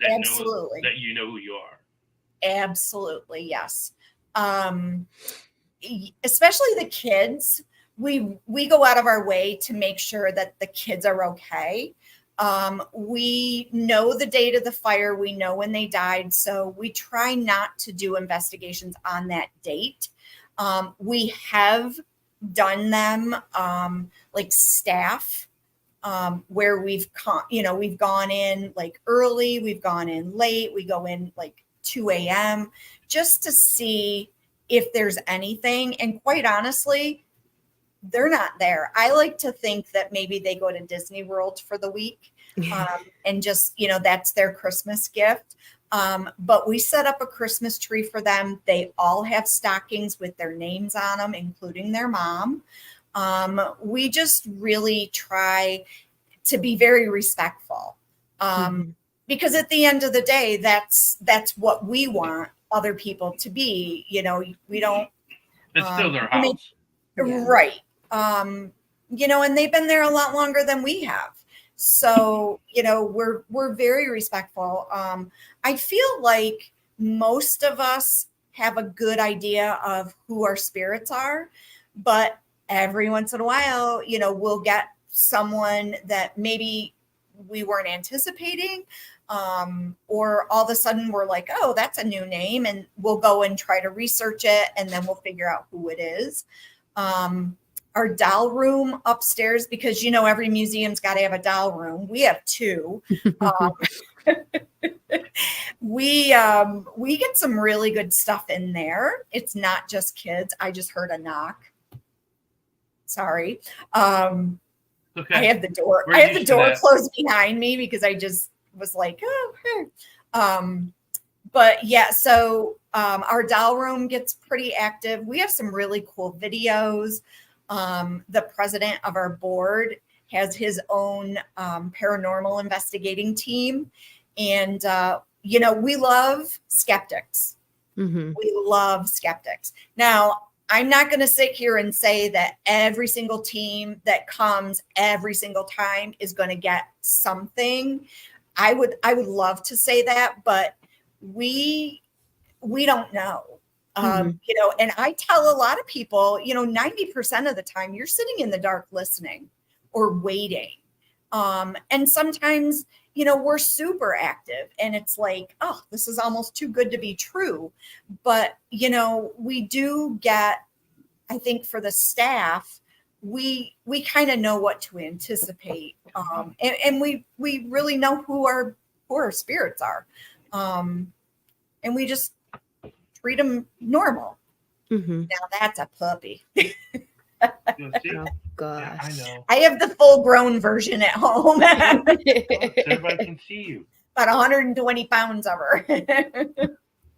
C: Absolutely.
A: know that you know who you are?
C: Absolutely, yes. Especially the kids, we go out of our way to make sure that the kids are okay. We know the date of the fire. We know when they died. So we try not to do investigations on that date. We have done them like staff, where we've gone in like early, we've gone in late, we go in like 2 a.m. just to see if there's anything. And quite honestly, they're not there. I like to think that maybe they go to Disney World for the week, and just, that's their Christmas gift. But we set up a Christmas tree for them. They all have stockings with their names on them, including their mom. We just really try to be very respectful. Because at the end of the day, that's what we want other people to be. We don't.
A: It's still their house.
C: Right. And they've been there a lot longer than we have. So, we're very respectful. I feel like most of us have a good idea of who our spirits are, but every once in a while, we'll get someone that maybe we weren't anticipating, or all of a sudden we're like, oh, that's a new name, and we'll go and try to research it, and then we'll figure out who it is. Our doll room upstairs, because every museum's got to have a doll room. We have 2. We get some really good stuff in there. It's not just kids. I just heard a knock. Sorry.
A: Okay.
C: I have the door. Closed behind me because I just was like, oh, hey. But yeah, so our doll room gets pretty active. We have some really cool videos. The president of our board has his own paranormal investigating team. And, we love skeptics. Mm-hmm. We love skeptics. Now, I'm not going to sit here and say that every single team that comes every single time is going to get something. I would love to say that, but we don't know. And I tell a lot of people, 90% of the time you're sitting in the dark listening or waiting. And sometimes, we're super active and it's like, oh, this is almost too good to be true. But, we do get, I think for the staff, we kind of know what to anticipate. And we really know who our spirits are. And we just treat them normal. Mm-hmm. Now that's a puppy.
B: Oh gosh.
A: Yeah, I know.
C: I have the full grown version at home.
A: Everybody can see you.
C: About 120 pounds of her.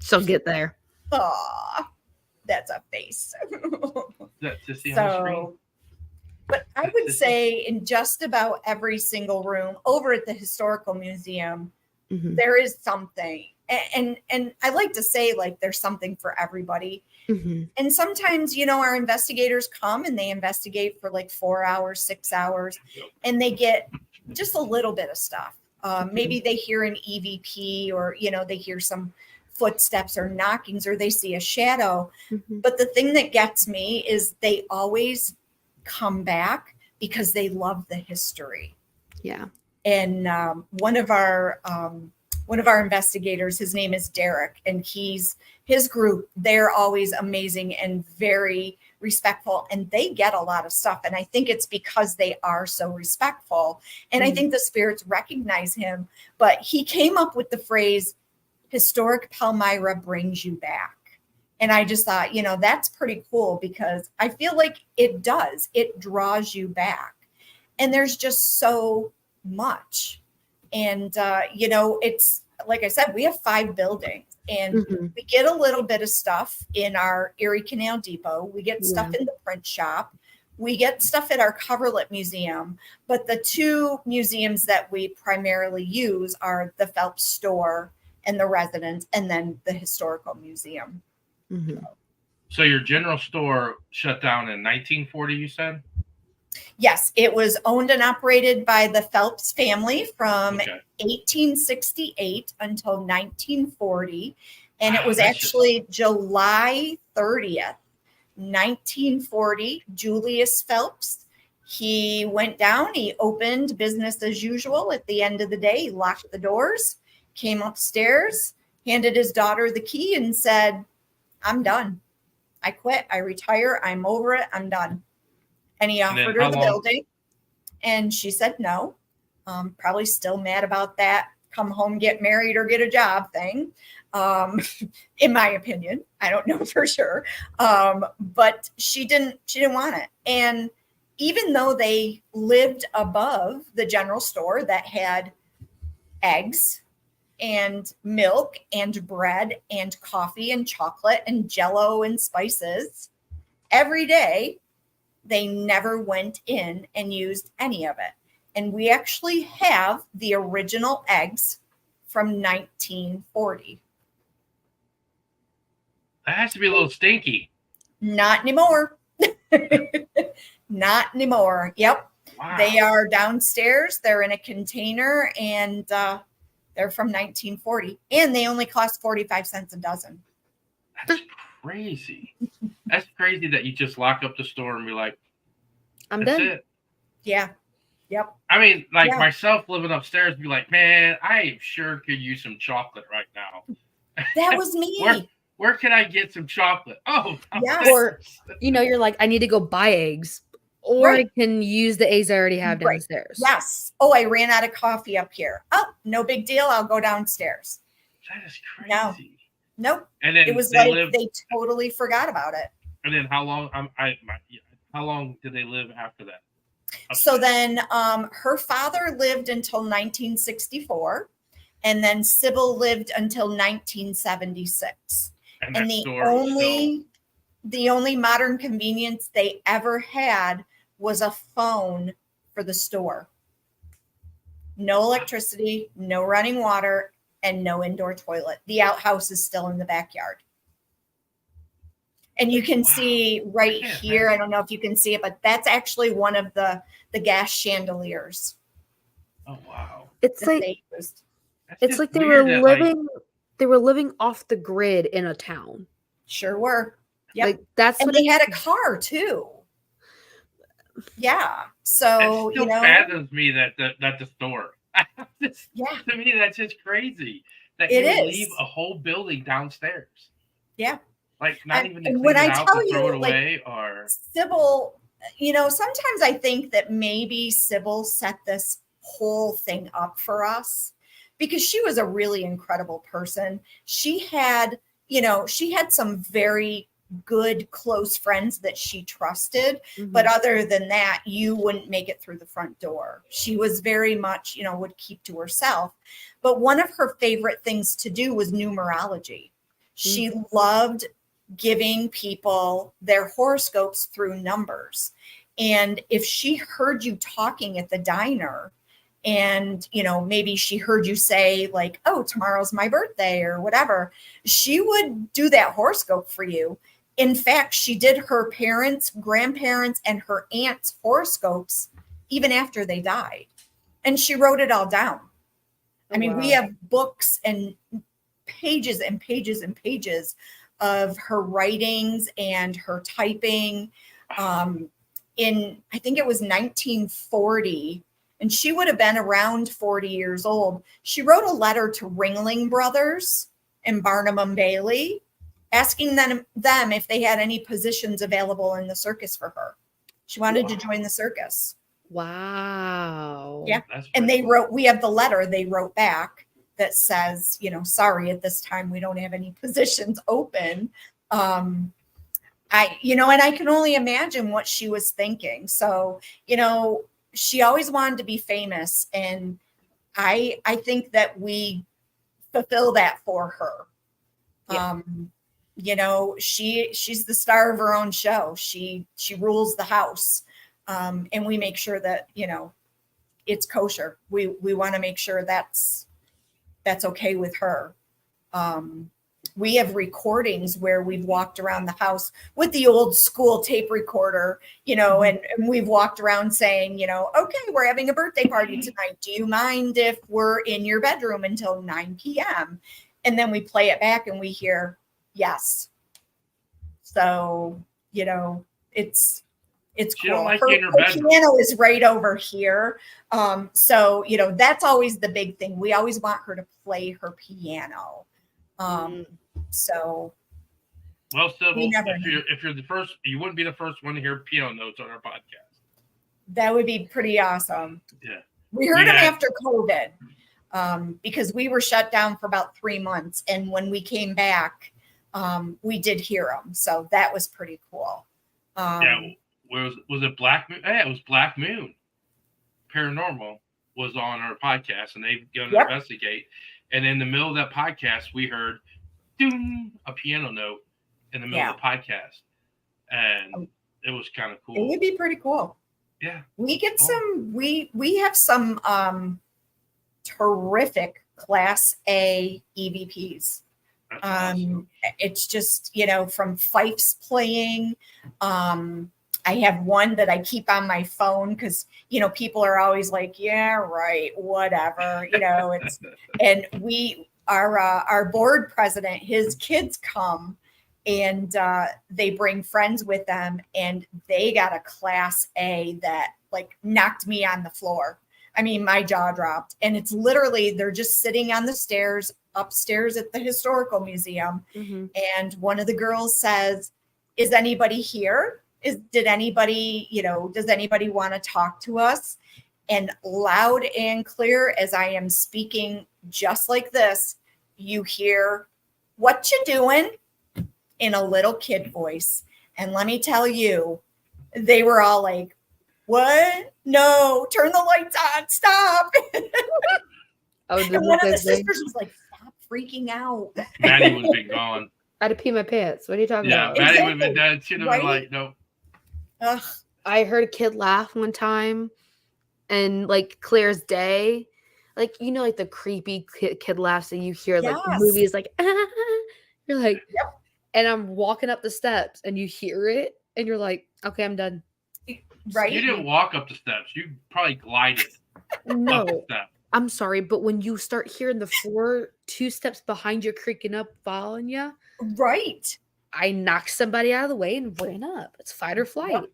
B: She'll get there.
C: Aw, that's a face.
A: That's to see on the screen.
C: But I would say in just about every single room over at the Historical Museum, mm-hmm. there is something. And I like to say, like, there's something for everybody. Mm-hmm. And sometimes, our investigators come and they investigate for like 4 hours, 6 hours, and they get just a little bit of stuff. Maybe they hear an EVP, or, they hear some footsteps or knockings, or they see a shadow. But the thing that gets me is they always come back because they love the history.
B: Yeah.
C: And one of our investigators, his name is Derek, and his group, they're always amazing and very respectful, and they get a lot of stuff. And I think it's because they are so respectful. And I think the spirits recognize him. But he came up with the phrase, Historic Palmyra brings you back. And I just thought, that's pretty cool, because I feel like it does. It draws you back. And there's just so much. And, it's like I said, we have 5 buildings, and we get a little bit of stuff in our Erie Canal Depot. We get stuff in the print shop. We get stuff at our Coverlet Museum. But the 2 museums that we primarily use are the Phelps Store and the Residence, and then the Historical Museum.
A: So your general store shut down in 1940, you said?
C: Yes, it was owned and operated by the Phelps family from 1868 until 1940. And it was actually July 30th, 1940, Julius Phelps. He went down, he opened business as usual. At the end of the day, he locked the doors, came upstairs, handed his daughter the key, and said, I'm done. I quit. I retire. I'm over it. I'm done. And he offered her the building, and she said no. Probably still mad about that come home, get married, or get a job thing. In my opinion, I don't know for sure. But she didn't want it. And even though they lived above the general store that had eggs and milk and bread and coffee and chocolate and Jell-O and spices, every day they never went in and used any of it. And we actually have the original eggs from 1940.
A: That has to be a little stinky.
C: Not anymore. Not anymore. Yep.
A: Wow.
C: They are downstairs. They're in a container, and they're from 1940. And they only cost 45 cents a dozen.
A: That's crazy. That's crazy that you just lock up the store and be like,
B: I'm
A: that's
B: done.
A: it.
C: Yeah. Yep.
A: I mean, myself living upstairs, be like, man, I sure could use some chocolate right now.
C: That was me.
A: Where can I get some chocolate? Oh,
C: yes.
B: Or, you're like, I need to go buy eggs, or
C: Right.
B: I can use the eggs I already have downstairs.
C: Yes. Oh, I ran out of coffee up here. Oh, no big deal. I'll go downstairs.
A: That is crazy.
C: No. Nope.
A: And then
C: It was they totally forgot about it.
A: And then how long? How long did they live after that?
C: So then her father lived until 1964, and then Sybil lived until 1976. And the only modern convenience they ever had was a phone for the store. No electricity, no running water, and no indoor toilet. The outhouse is still in the backyard. And you can see right here, I don't know if you can see it, but that's actually one of the gas chandeliers.
A: Oh, wow.
B: It's like they were living off the grid in a town.
C: Sure were. Yep.
B: Like and
C: they had a car too. Yeah. So
A: it still fathens me that the store. To me, that's just crazy. That you would leave a whole building downstairs.
C: Yeah.
A: Like not even to clean
C: when
A: it
C: I
A: out
C: tell
A: to throw
C: you,
A: it away, or
C: Sybil, sometimes I think that maybe Sybil set this whole thing up for us because she was a really incredible person. She had some very good close friends that she trusted, but other than that, you wouldn't make it through the front door. She was very much, would keep to herself. But one of her favorite things to do was numerology. She loved giving people their horoscopes through numbers. And if she heard you talking at the diner and, maybe she heard you say like, oh, tomorrow's my birthday or whatever, she would do that horoscope for you. In fact, she did her parents, grandparents, and her aunt's horoscopes even after they died. And she wrote it all down.
D: Oh,
C: I mean, we
D: wow.
C: have books and pages and pages and pages of her writings and her typing. I think it was 1940, and she would have been around 40 years old. She wrote a letter to Ringling Brothers and Barnum and Bailey, asking them if they had any positions available in the circus for her. She wanted to join the circus.
D: Wow.
C: Yeah.
A: That's
C: And
A: pretty
C: they
A: cool.
C: we have the letter they wrote back that says, sorry, at this time we don't have any positions open. And I can only imagine what she was thinking. So, she always wanted to be famous. And I think that we fulfill that for her.
D: Yeah.
C: She's the star of her own show. She rules the house. And we make sure that, it's kosher. We want to make sure that's okay with her. We have recordings where we've walked around the house with the old school tape recorder, and we've walked around saying, okay, we're having a birthday party tonight. Do you mind if we're in your bedroom until 9 p.m.? And then we play it back and we hear, yes. So, it's
A: She
C: cool.
A: don't like
C: Her
A: you in her bedroom.
C: piano is right over here. So, that's always the big thing. We always want her to play her piano. So
A: Well, Sybil,
C: we never
A: if you're the first, you wouldn't be the first one to hear piano notes on our podcast.
C: that would be pretty awesome.
A: Yeah.
C: We heard them
A: Yeah.
C: after COVID, because we were shut down for about 3 months. And when we came back, we did hear them. So that was pretty cool.
A: Was it Black Moon? Yeah, it was Black Moon. Paranormal was on our podcast, and they go to investigate. And in the middle of that podcast, we heard doom, a piano note in the middle of the podcast, and it was kind of cool.
C: It would be pretty cool.
A: Yeah,
C: we get some. We have some terrific Class A EVPs.
A: That's awesome.
C: It's just from fifes playing. I have one that I keep on my phone because, people are always like, yeah, right, whatever, it's, and our board president, his kids come and they bring friends with them, and they got a Class A that like knocked me on the floor. I mean, my jaw dropped, and it's literally, they're just sitting on the stairs upstairs at the Historical Museum.
D: Mm-hmm.
C: And one of the girls says, is anybody here? Does anybody want to talk to us? And loud and clear, as I am speaking just like this, you hear, what you doing? In a little kid voice. And let me tell you, they were all like, what? No, turn the lights on, stop. And one of the sisters was like, stop freaking out.
A: Maddie would have been gone.
D: I had to pee my pants. What are you talking about?
A: Maddie would have been dead. She'd have been like, no.
C: Ugh.
D: I heard a kid laugh one time, and like clear as day, like like the creepy kid laughs that you hear like movies, like you're like,
C: yep.
D: And I'm walking up the steps, and you hear it, and you're like, okay, I'm done.
C: Right?
A: You didn't walk up the steps. You probably glided.
D: No,
A: up the steps.
D: I'm sorry, but when you start hearing the floor 2 steps behind you creaking up, following you,
C: right?
D: I knocked somebody out of the way and ran up. It's fight or flight.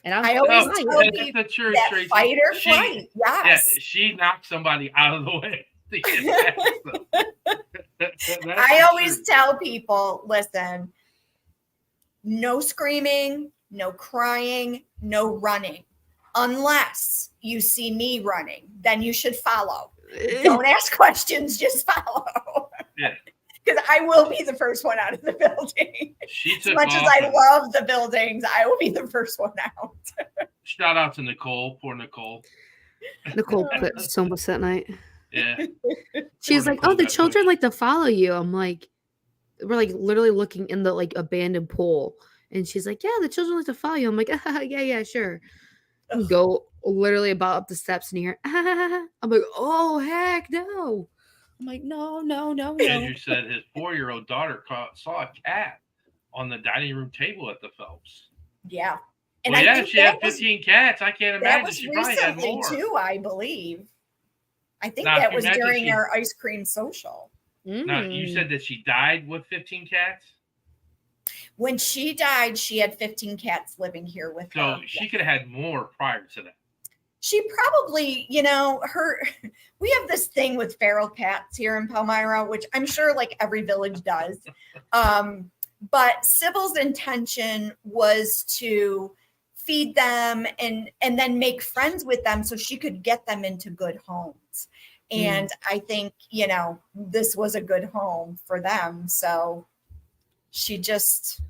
D: And
C: I always tell you
A: the truth,
C: that
A: Tracy.
C: fight or flight. Yes.
A: Yeah, she knocked somebody out of the way. To get
C: I always tell people, listen, no screaming, no crying, no running. Unless you see me running, then you should follow. Don't ask questions, just follow.
A: Yeah.
C: Because I will be the first one out of the building.
A: As
C: much as I love the buildings, I will be the first one out.
A: Shout out to Nicole. Poor Nicole.
D: Nicole put so much that night.
A: Yeah.
D: She was like, oh, the children like to follow you. I'm like, we're like literally looking in the like abandoned pool. And she's like, yeah, the children like to follow you. I'm like, yeah, sure. Go literally about up the steps and hear, I'm like, oh, heck no. I'm like, no.
A: Andrew said his 4-year-old daughter saw a cat on the dining room table at the Phelps.
C: Yeah. And
A: Well,
C: I
A: yeah,
C: think
A: she had
C: that was
A: 15 cats. I can't
C: that
A: imagine
C: was
A: she probably had
C: recently
A: more.
C: too, I believe. I think
A: Now,
C: that
A: if you
C: was
A: imagine
C: during
A: she-
C: our ice cream social.
A: Now, you
D: Mm.
A: said that she died with 15 cats,
C: When she died, she had 15 cats living here with
A: so
C: her.
A: she could have had more prior to that.
C: She probably, we have this thing with feral cats here in Palmyra, which I'm sure like every village does. But Sybil's intention was to feed them and then make friends with them so she could get them into good homes. And I think, this was a good home for them. So she just,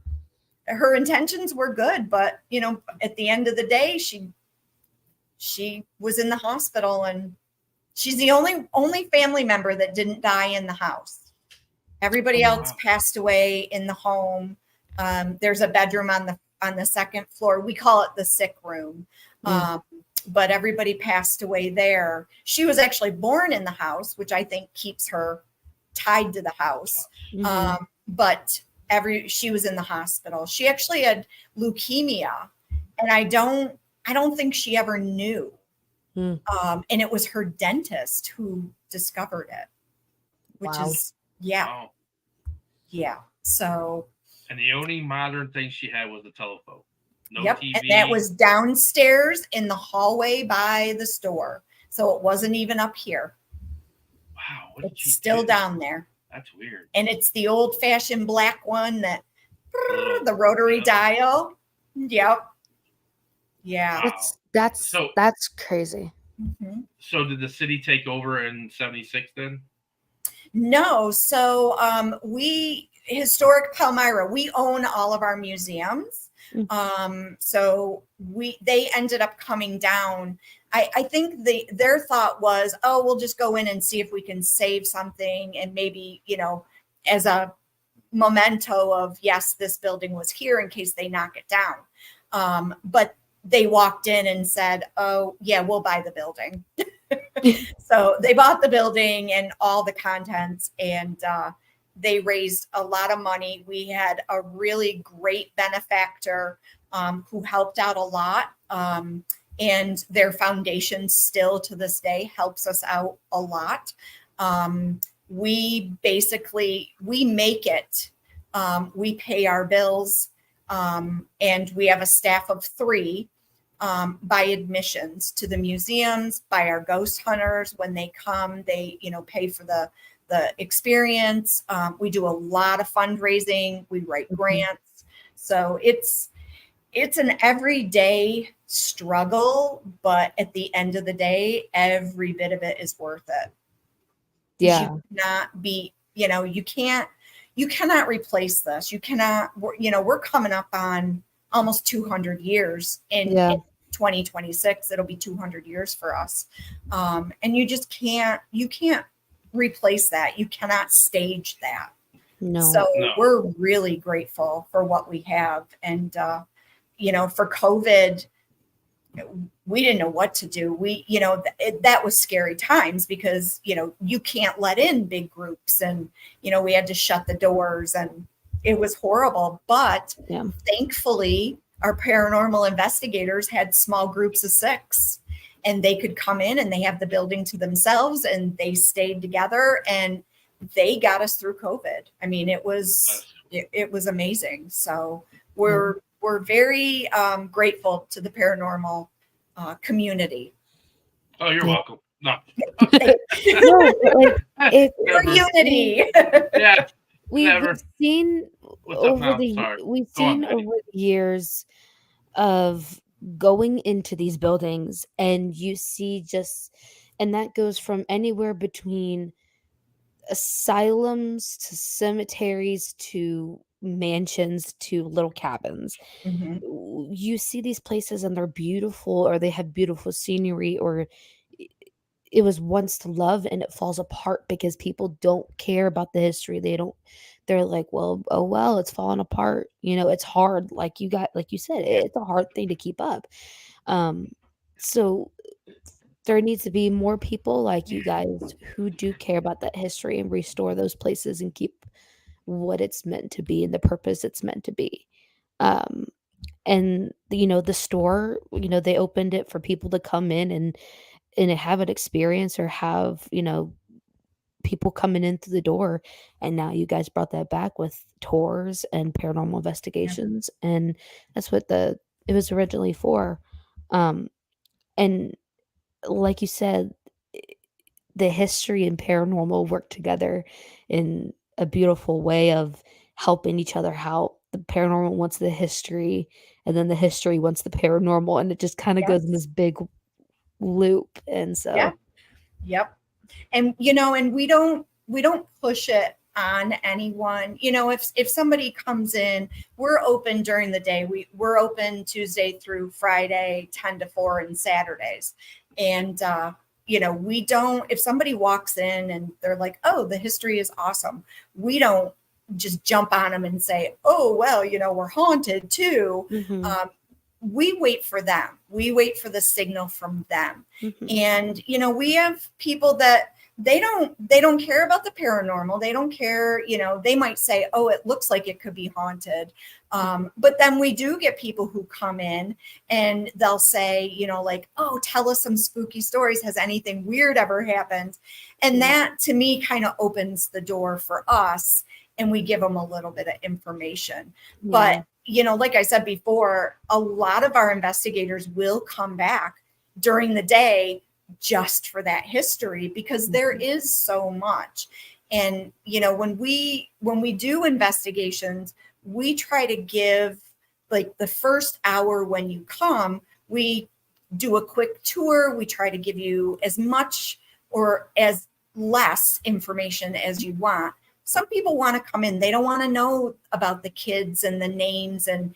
C: her intentions were good, but at the end of the day, she was in the hospital, and she's the only family member that didn't die in the house. Everybody else passed away in the home. There's a bedroom on the second floor. We call it the sick room. But everybody passed away there. She was actually born in the house, which I think keeps her tied to the house. But she was in the hospital. She actually had leukemia, and I don't think she ever knew. And it was her dentist who discovered it, which is,
A: Wow.
C: yeah. So.
A: And the only modern thing she had was the telephone. No TV.
C: And that was downstairs in the hallway by the store. So it wasn't even up here.
A: Wow.
C: It's still down there.
A: That's weird.
C: And it's the old fashioned black one that the rotary dial. Yep. Yeah.
A: Wow.
D: That's crazy.
A: So did the city take over in 76 then?
C: No. So Historic Palmyra, we own all of our museums. So they ended up coming down. I think their thought was, oh, we'll just go in and see if we can save something, and maybe, as a memento of, yes, this building was here in case they knock it down. But they walked in and said, oh yeah, we'll buy the building. So they bought the building and all the contents, and they raised a lot of money. We had a really great benefactor who helped out a lot. And their foundation still to this day helps us out a lot. We make it. We pay our bills, and we have a staff of 3 by admissions to the museums, by our ghost hunters. When they come, they, pay for the experience. We do a lot of fundraising. We write grants. So it's an everyday struggle, but at the end of the day, every bit of it is worth it.
D: Yeah.
C: You cannot replace this. You cannot, we're coming up on almost 200 years in 2026. It'll be 200 years for us. And you just can't replace that. You cannot stage that. So we're really grateful for what we have. And, for COVID, we didn't know what to do. That was scary times because, you can't let in big groups, and, we had to shut the doors, and it was horrible. But thankfully, our paranormal investigators had small groups of 6, and they could come in and they have the building to themselves, and they stayed together, and they got us through COVID. I mean, it was amazing. So we're very grateful to the paranormal community.
A: Oh, you're welcome. No.
C: Unity.
A: Yeah.
D: We've seen over the years of going into these buildings, and you see and that goes from anywhere between asylums to cemeteries to mansions to little cabins. You see these places and they're beautiful, or they have beautiful scenery, or it was once to love, and it falls apart because people don't care about the history. They're like, well, it's falling apart. It's hard. Like you said, it's a hard thing to keep up. So there needs to be more people like you guys who do care about that history and restore those places and keep what it's meant to be and the purpose it's meant to be. and the store, they opened it for people to come in and have an experience, or have people coming in through the door. And now you guys brought that back with tours and paranormal
C: Yeah.
D: investigations, and that's what it was originally for. um and like you said, the history and paranormal work together in a beautiful way of helping each other out. The paranormal wants the history, and then the history wants the paranormal, and it just kind of goes in
C: Yes.
D: this big loop. And
C: Yeah.
D: so,
C: Yep. And and we don't push it on anyone. If somebody comes in, we're open during the day. We're open Tuesday through Friday, 10 to 4, and Saturdays. And we don't, if somebody walks in and they're like, oh, the history is awesome, we don't just jump on them and say, oh, well, we're haunted too.
D: mhm,
C: We wait for them. We wait for the signal from them.
D: mhm,
C: And we have people that they don't care about the paranormal. They don't care. They might say, oh, it looks like it could be haunted. But then we do get people who come in and they'll say, like, oh, tell us some spooky stories. Has anything weird ever happened? And that to me kind of opens the door for us, and we give them a little bit of information.
D: yeah,
C: But like I said before, a lot of our investigators will come back during the day just for that history, because there is so much. And when we do investigations, we try to give, like, the first hour when you come, we do a quick tour. We try to give you as much or as less information as you want. Some people want to come in, they don't want to know about the kids and the names, and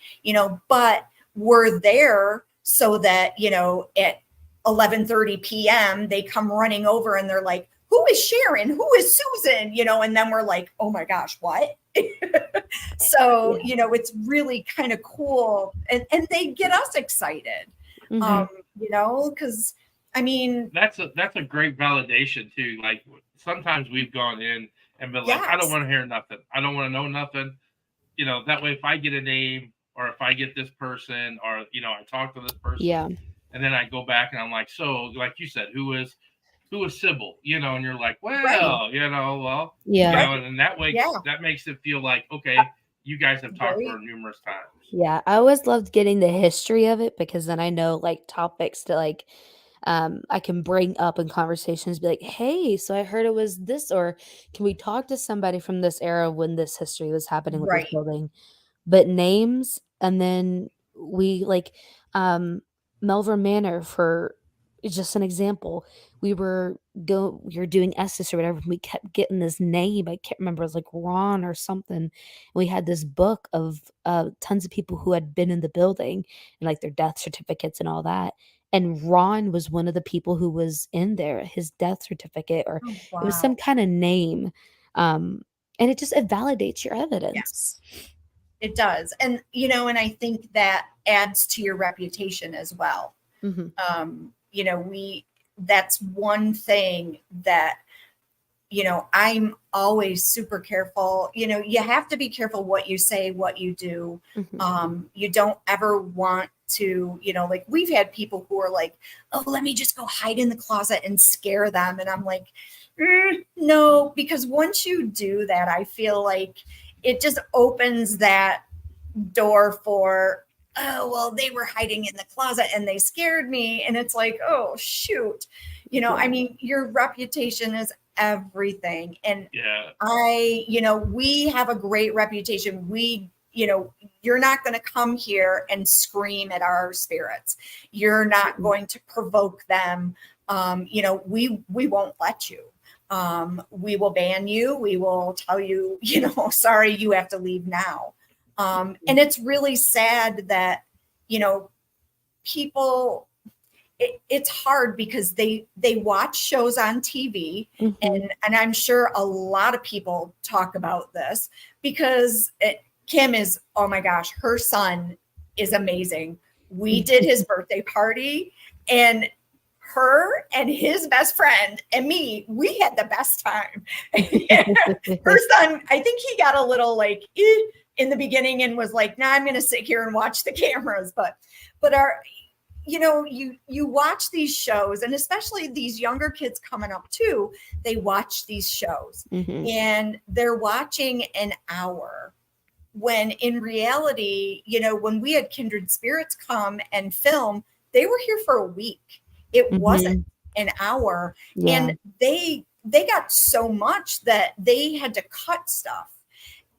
C: but we're there so that at 11:30 p.m. they come running over and they're like, who is Sharon, who is Susan, and then we're like, oh my gosh, what? So it's really kind of cool, and they get us excited.
D: mhm,
C: Because I mean,
A: that's a great validation too. Like, sometimes we've gone in and been like, I don't
C: yes,
A: want to hear nothing. I don't want to know nothing. That way, if I get a name, or if I get this person, or I talk to this person,
D: yeah,
A: and then I go back and I'm like, so, like you said, who is Sybil? And you're like, well,
C: right,
A: well,
D: yeah,
C: right,
A: and that way,
C: yeah,
A: that makes it feel like, okay, you guys have talked to her
C: right,
A: numerous times.
D: yeah. I always loved getting the history of it, because then I know, like, topics to, like, I can bring up in conversations, be like, hey, so I heard it was this, or can we talk to somebody from this era when this history was happening with this
C: right.
D: building? But names, and then we, like, um Melver Manor, for just an example. We were doing Estes or whatever, and we kept getting this name. I can't remember, it was like Ron or something. And we had this book of tons of people who had been in the building, and like their death certificates and all that. And Ron was one of the people who was in there, his death certificate, or
C: Oh,
D: it was some
C: wow.
D: kind of name. And it validates your evidence.
C: Yes, it does. And and I think that adds to your reputation as well.
D: Mhm.
C: We that's one thing that I'm always super careful. You have to be careful what you say, what you do.
D: Mhm.
C: You don't ever want to, like, we've had people who are like, oh, let me just go hide in the closet and scare them. And I'm like, no, because once you do that, I feel like it just opens that door for, oh, well, they were hiding in the closet and they scared me. And it's like, oh, shoot. I
D: Yeah.
C: mean, your reputation is everything. And
A: Yeah.
C: we have a great reputation. You're not going to come here and scream at our spirits. You're not going to provoke them. We won't let you. We will ban you. We will tell you, sorry, you have to leave now. And it's really sad that, people, it's hard because they watch shows on TV,
D: Mhm.
C: and I'm sure a lot of people talk about this because Kim is, oh my gosh, her son is amazing. We did his birthday party, and her and his best friend and me, we had the best time. Her son, I think he got a little like, in the beginning and was like, nah, I'm going to sit here and watch the cameras. But you watch these shows, and especially these younger kids coming up too, they watch these shows and they're watching an hour, when in reality, when we had Kindred Spirits come and film, they were here for a week. It wasn't an hour. And they got so much that they had to cut stuff.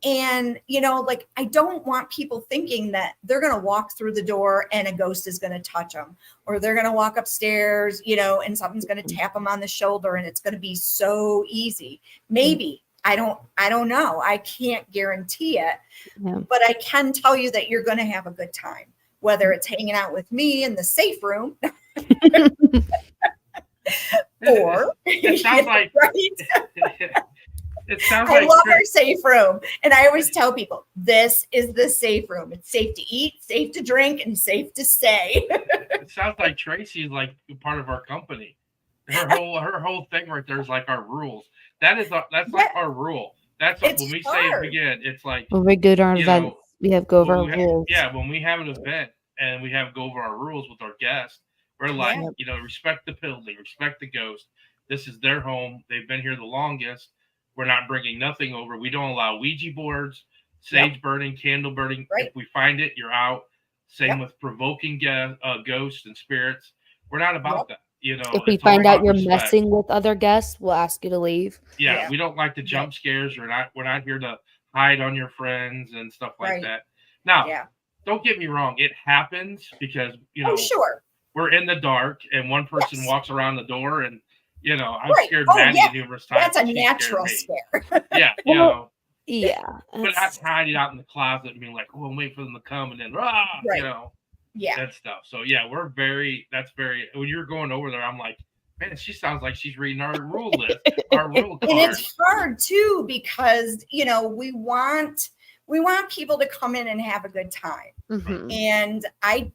C: And, I don't want people thinking that they're going to walk through the door and a ghost is going to touch them, or they're going to walk upstairs, and something's going to tap them on the shoulder and it's going to be so easy. Maybe. I don't know. I can't guarantee it, but I can tell you that you're going to have a good time, whether it's hanging out with me in the safe room or
A: it sounds like,
C: right?
A: It sounds
C: I
A: like
C: love our safe room. And I always tell people, this is the safe room. It's safe to eat, safe to drink, and safe to stay.
A: It sounds like Tracy's like part of our company. Her whole thing right there is like our rules. That's like our rule. That's like, when we say it again, it's like
D: when we go to our events, we have go over our rules.
A: Yeah, when we have an event and we have go over our rules with our guests, we're like, respect the building, respect the ghost. This is their home. They've been here the longest. We're not bringing nothing over. We don't allow Ouija boards, sage burning, candle burning.
C: Right.
A: If we find it, you're out. Same with provoking ghosts and spirits. We're not about that.
D: If we find out you're messing with other guests, we'll ask you to leave.
A: Yeah, we don't like the jump scares. We're not here to hide on your friends and stuff like that. Now, don't get me wrong. It happens because, we're in the dark and one person walks around the door and, I've scared Maddie numerous times.
C: That's a natural scare.
A: Yeah,
D: Yeah.
A: But not hiding out in the closet and being like, oh, I'm waiting for them to come and then, that stuff. So, when you're going over there, I'm like, man, she sounds like she's reading our rule list, our rule card.
C: And it's hard, too, because, we want people to come in and have a good time. And I'm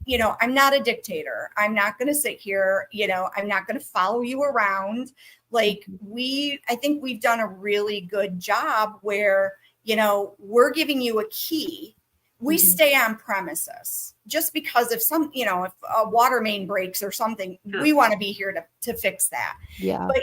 C: not a dictator. I'm not going to sit here, I'm not going to follow you around. Like I think we've done a really good job where, we're giving you a key. We stay on premises just because if if a water main breaks or something, we want to be here to fix that.
D: Yeah.
C: But,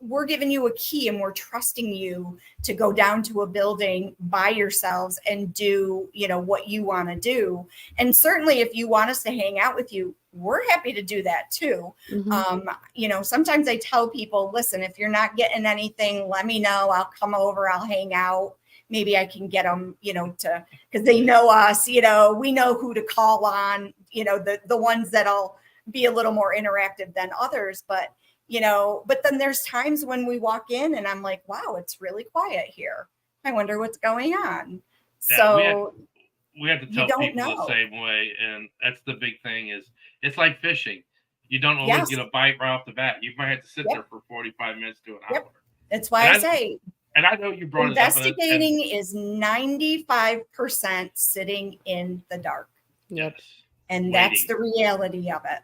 C: we're giving you a key and we're trusting you to go down to a building by yourselves and do, what you want to do. And certainly if you want us to hang out with you, we're happy to do that too. Sometimes I tell people, listen, if you're not getting anything, let me know. I'll come over, I'll hang out. Maybe I can get them, because they know us, we know who to call on, the ones that'll be a little more interactive than others. But, but then there's times when we walk in and I'm like, wow, it's really quiet here. I wonder what's going on.
A: Yeah,
C: so
A: we have to tell people the same way. And that's the big thing is it's like fishing. You don't always get a bite right off the bat. You might have to sit there for 45 minutes to an hour.
C: That's why I say,
A: and I know you brought
C: investigating is 95% sitting in the dark.
A: Yes.
C: And that's the reality of it.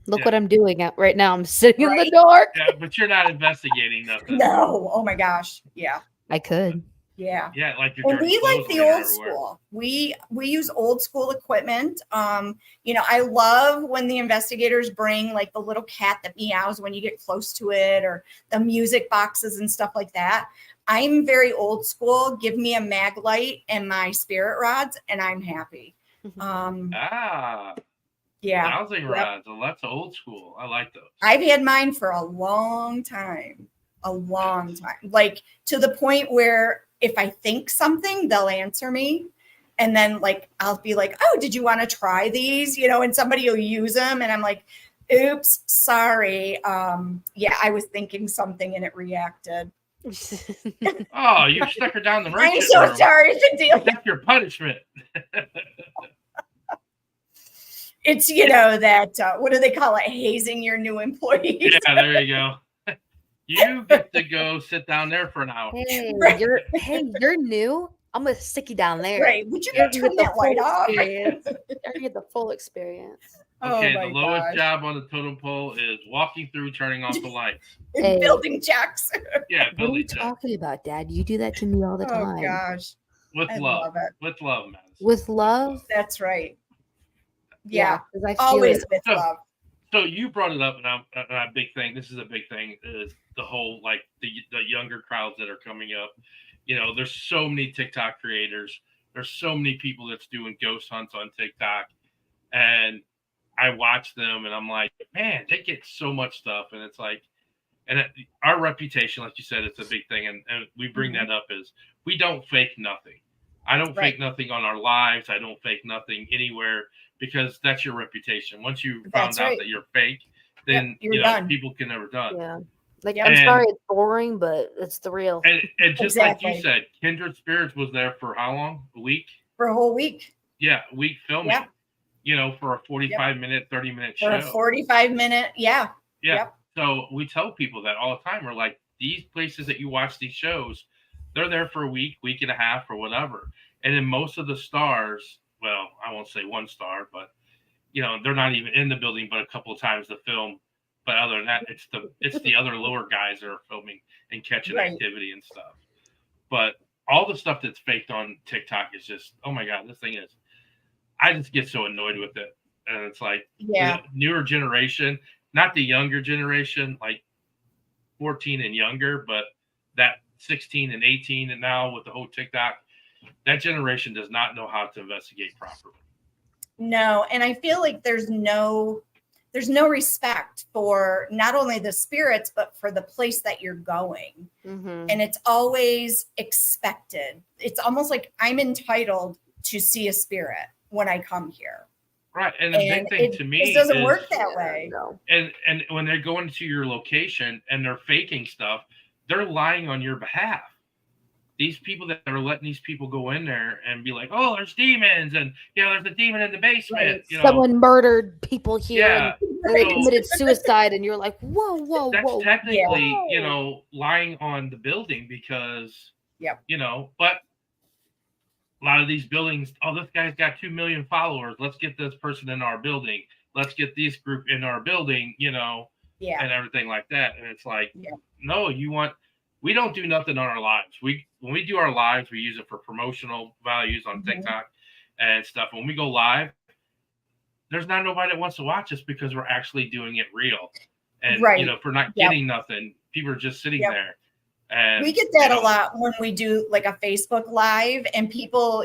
D: Look what I'm doing right now. I'm sitting in the dark.
A: Yeah, but you're not investigating nothing.
C: No. Oh my gosh. Yeah.
D: I could.
C: Yeah.
A: Yeah, like
C: and we like the old school. We use old school equipment. I love when the investigators bring like the little cat that meows when you get close to it, or the music boxes and stuff like that. I'm very old school. Give me a mag light and my spirit rods, and I'm happy.
A: Dowsing rods. Well, that's old school. I like those.
C: I've had mine for a long time. Like to the point where if I think something, they'll answer me. And then like, I'll be like, oh, did you want to try these? And somebody will use them. And I'm like, oops, sorry. I was thinking something and it reacted.
A: Oh, you stuck her down the road.
C: I'm so sorry to deal with.
A: That's your punishment.
C: It's, that, what do they call it? Hazing your new employees.
A: Yeah, there you go. You get to go sit down there for an hour.
D: You're new. I'm going to stick you down there.
C: Right. Would you turn that light off?
D: You're going to get the full experience.
A: Okay, the lowest job on the totem pole is walking through, turning off the lights.
C: Building checks.
A: Yeah,
D: what are you talking about, Dad? You do that to me all the time.
C: Oh, gosh.
A: with
C: I
A: love.
C: love it.
A: With love, Madison.
D: With love.
C: That's right. Yeah.
D: 'cause I feel
C: Always
D: it.
C: with love.
A: So you brought it up, and a big thing. This is a big thing. Is the whole like the younger crowds that are coming up. You know, there's so many TikTok creators. There's so many people that's doing ghost hunts on TikTok, and I watch them, and I'm like, man, they get so much stuff, and it's like, our reputation, like you said, it's a big thing, and we bring that up is we don't fake nothing. I don't fake nothing on our lives. I don't fake nothing anywhere because that's your reputation. Once you found out that you're fake, then
C: you're done.
A: People can never done.
D: Yeah. Like, I'm sorry it's boring, but it's the real.
A: And just like you said, Kindred Spirits was there for how long? A week?
C: For a whole week.
A: Yeah, a week filming. Yeah. You know, for a 45-minute, 30-minute show.
C: For a 45-minute, yeah.
A: Yep. So we tell people that all the time. We're like, these places that you watch these shows, they're there for a week and a half, or whatever. And then most of the stars, well, I won't say one star, but you know, they're not even in the building, but a couple of times to film. But other than that, it's the other lower guys that are filming and catching activity and stuff. But all the stuff that's faked on TikTok is just, oh my God, this thing is. I just get so annoyed with it, and it's like the newer generation, not the younger generation, like 14 and younger, but that 16 and 18, and now with the whole TikTok, that generation does not know how to investigate properly.
C: No, and I feel like there's no respect for not only the spirits, but for the place that you're going. Mm-hmm. And it's always expected. It's almost like I'm entitled to see a spirit when I come here.
A: Right. And the big thing to me
C: it doesn't work that way.
D: No.
A: And when they're going to your location and they're faking stuff, they're lying on your behalf. These people that are letting these people go in there and be like, oh, there's demons, and there's a demon in the basement.
D: Right. Someone murdered people here, and they committed suicide, and you're like, whoa.
A: That's technically, lying on the building because, but a lot of these buildings, oh, this guy's got 2 million followers. Let's get this person in our building. Let's get this group in our building, and everything like that. And it's like, no, we don't do nothing on our lives. When we do our lives, we use it for promotional values on TikTok and stuff. When we go live, there's not nobody that wants to watch us because we're actually doing it real. And, if we're not getting nothing, people are just sitting there. And
C: we get that a lot when we do like a Facebook Live, and people,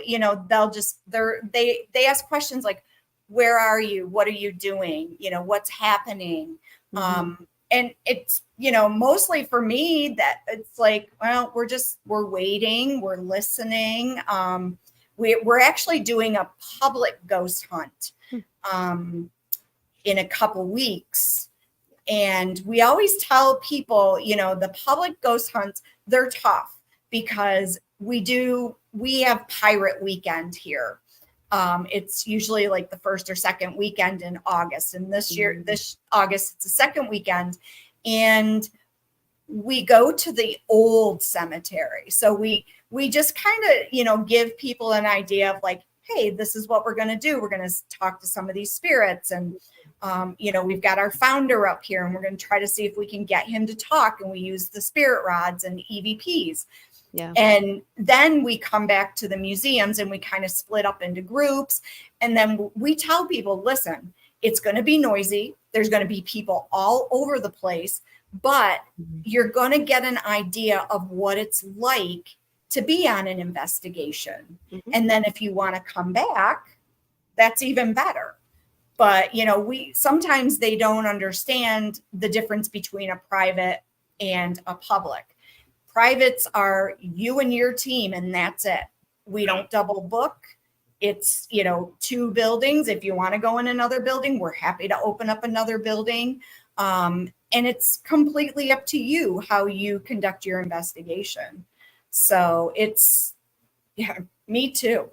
C: they'll just, they ask questions like, where are you? What are you doing? What's happening? And it's, mostly for me that it's like, well, we're waiting, we're listening. We're actually doing a public ghost hunt in a couple weeks. And we always tell people, the public ghost hunts, they're tough because we have Pirate Weekend here. It's usually like the first or second weekend in August. And this August, it's the second weekend. And we go to the old cemetery. So we just kind of, give people an idea of like, hey, this is what we're going to do. We're going to talk to some of these spirits. And, we've got our founder up here, and we're going to try to see if we can get him to talk. And we use the spirit rods and EVPs. Yeah. And then we come back to the museums and we kind of split up into groups. And then we tell people, listen, it's going to be noisy. There's going to be people all over the place, but you're going to get an idea of what it's like to be on an investigation. And then if you want to come back, that's even better. But, sometimes they don't understand the difference between a private and a public. Privates are you and your team, and that's it. We don't double book. It's, 2 buildings. If you want to go in another building, we're happy to open up another building. And it's completely up to you how you conduct your investigation. So it's, me too.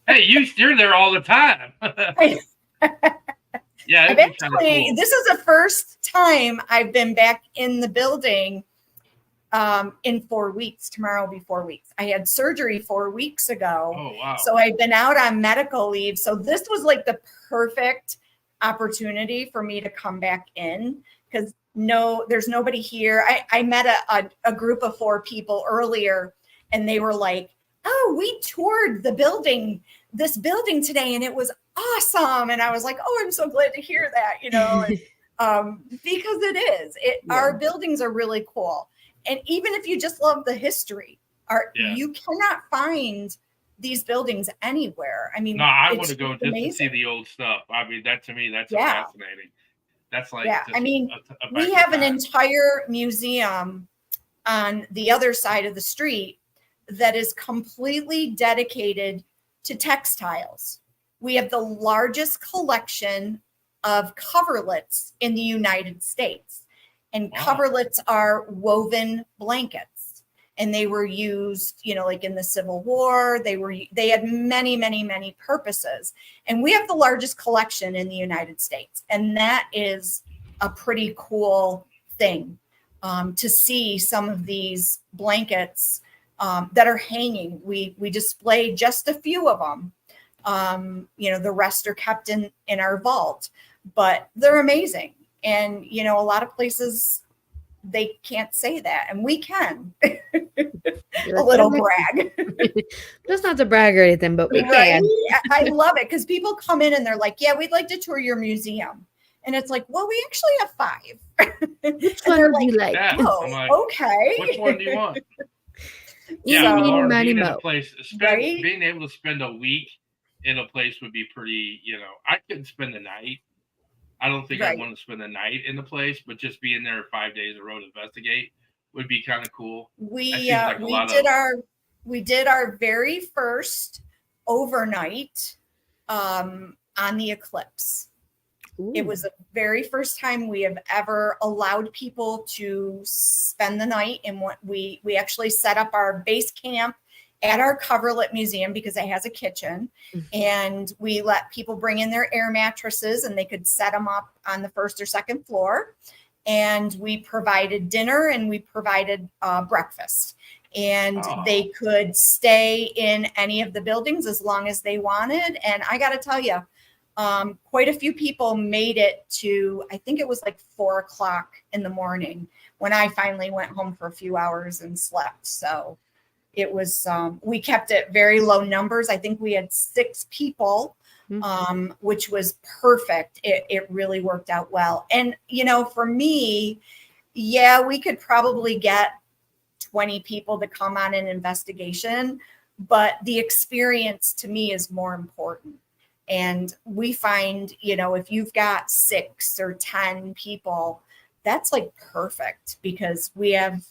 A: Hey, you're there all the time. Yeah,
C: eventually, cool. This is the first time I've been back in the building in 4 weeks. Tomorrow will be 4 weeks. I had surgery 4 weeks ago.
A: Oh, wow.
C: So I've been out on medical leave. So this was like the perfect opportunity for me to come back in because there's nobody here. I met a group of 4 people earlier, and they were like, oh, we toured this building today, and it was awesome. And I was like, oh, I'm so glad to hear that, because it is. Our buildings are really cool. And even if you just love the history, you cannot find these buildings anywhere. I mean,
A: no, I want to go just to see the old stuff. I mean, that to me, that's fascinating. That's like,
C: I mean, we have an entire museum on the other side of the street that is completely dedicated to textiles. We have the largest collection of coverlets in the United States. And coverlets are woven blankets. And they were used, like in the Civil War. They had many, many, many purposes. And we have the largest collection in the United States. And that is a pretty cool thing, to see some of these blankets that are hanging. We display just a few of them. The rest are kept in our vault, but they're amazing. And, a lot of places, they can't say that, and we can. A little brag.
D: Just not to brag or anything, but we can.
C: I love it, because people come in and they're like, yeah, we'd like to tour your museum. And it's like, well, we actually have 5.
D: Which one would you like?
C: Oh,
A: like,
C: okay.
A: Which one do you want?
D: Yeah,
A: being able to spend a week in a place would be pretty, I couldn't spend the night. I don't think I want to spend the night in the place, but just being there 5 days in a row to investigate would be kind of cool.
C: We did our very first overnight on the eclipse. Ooh. It was the very first time we have ever allowed people to spend the night. And we actually set up our base camp at our coverlet museum, because it has a kitchen. Mm-hmm. And we let people bring in their air mattresses, and they could set them up on the first or second floor. And we provided dinner, and we provided breakfast. And they could stay in any of the buildings as long as they wanted. And I got to tell you, quite a few people made it to, I think it was like 4:00 in the morning when I finally went home for a few hours and slept. So it was, we kept it very low numbers. I think we had 6 people, which was perfect. It really worked out well. And, for me, we could probably get 20 people to come on an investigation, but the experience to me is more important. And we find, if you've got 6 or 10 people, that's like perfect, because we have,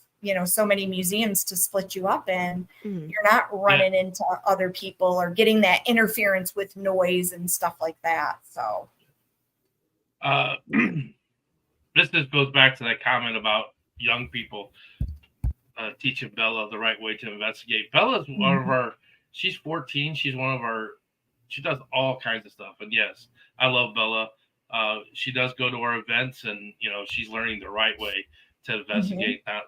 C: so many museums to split you up in. Mm-hmm. You're not running into other people or getting that interference with noise and stuff like that. So
A: this just goes back to that comment about young people teaching Bella the right way to investigate. Bella's one of our, she's 14. She's one of our, she does all kinds of stuff. And yes, I love Bella. She does go to our events, and, she's learning the right way to investigate that,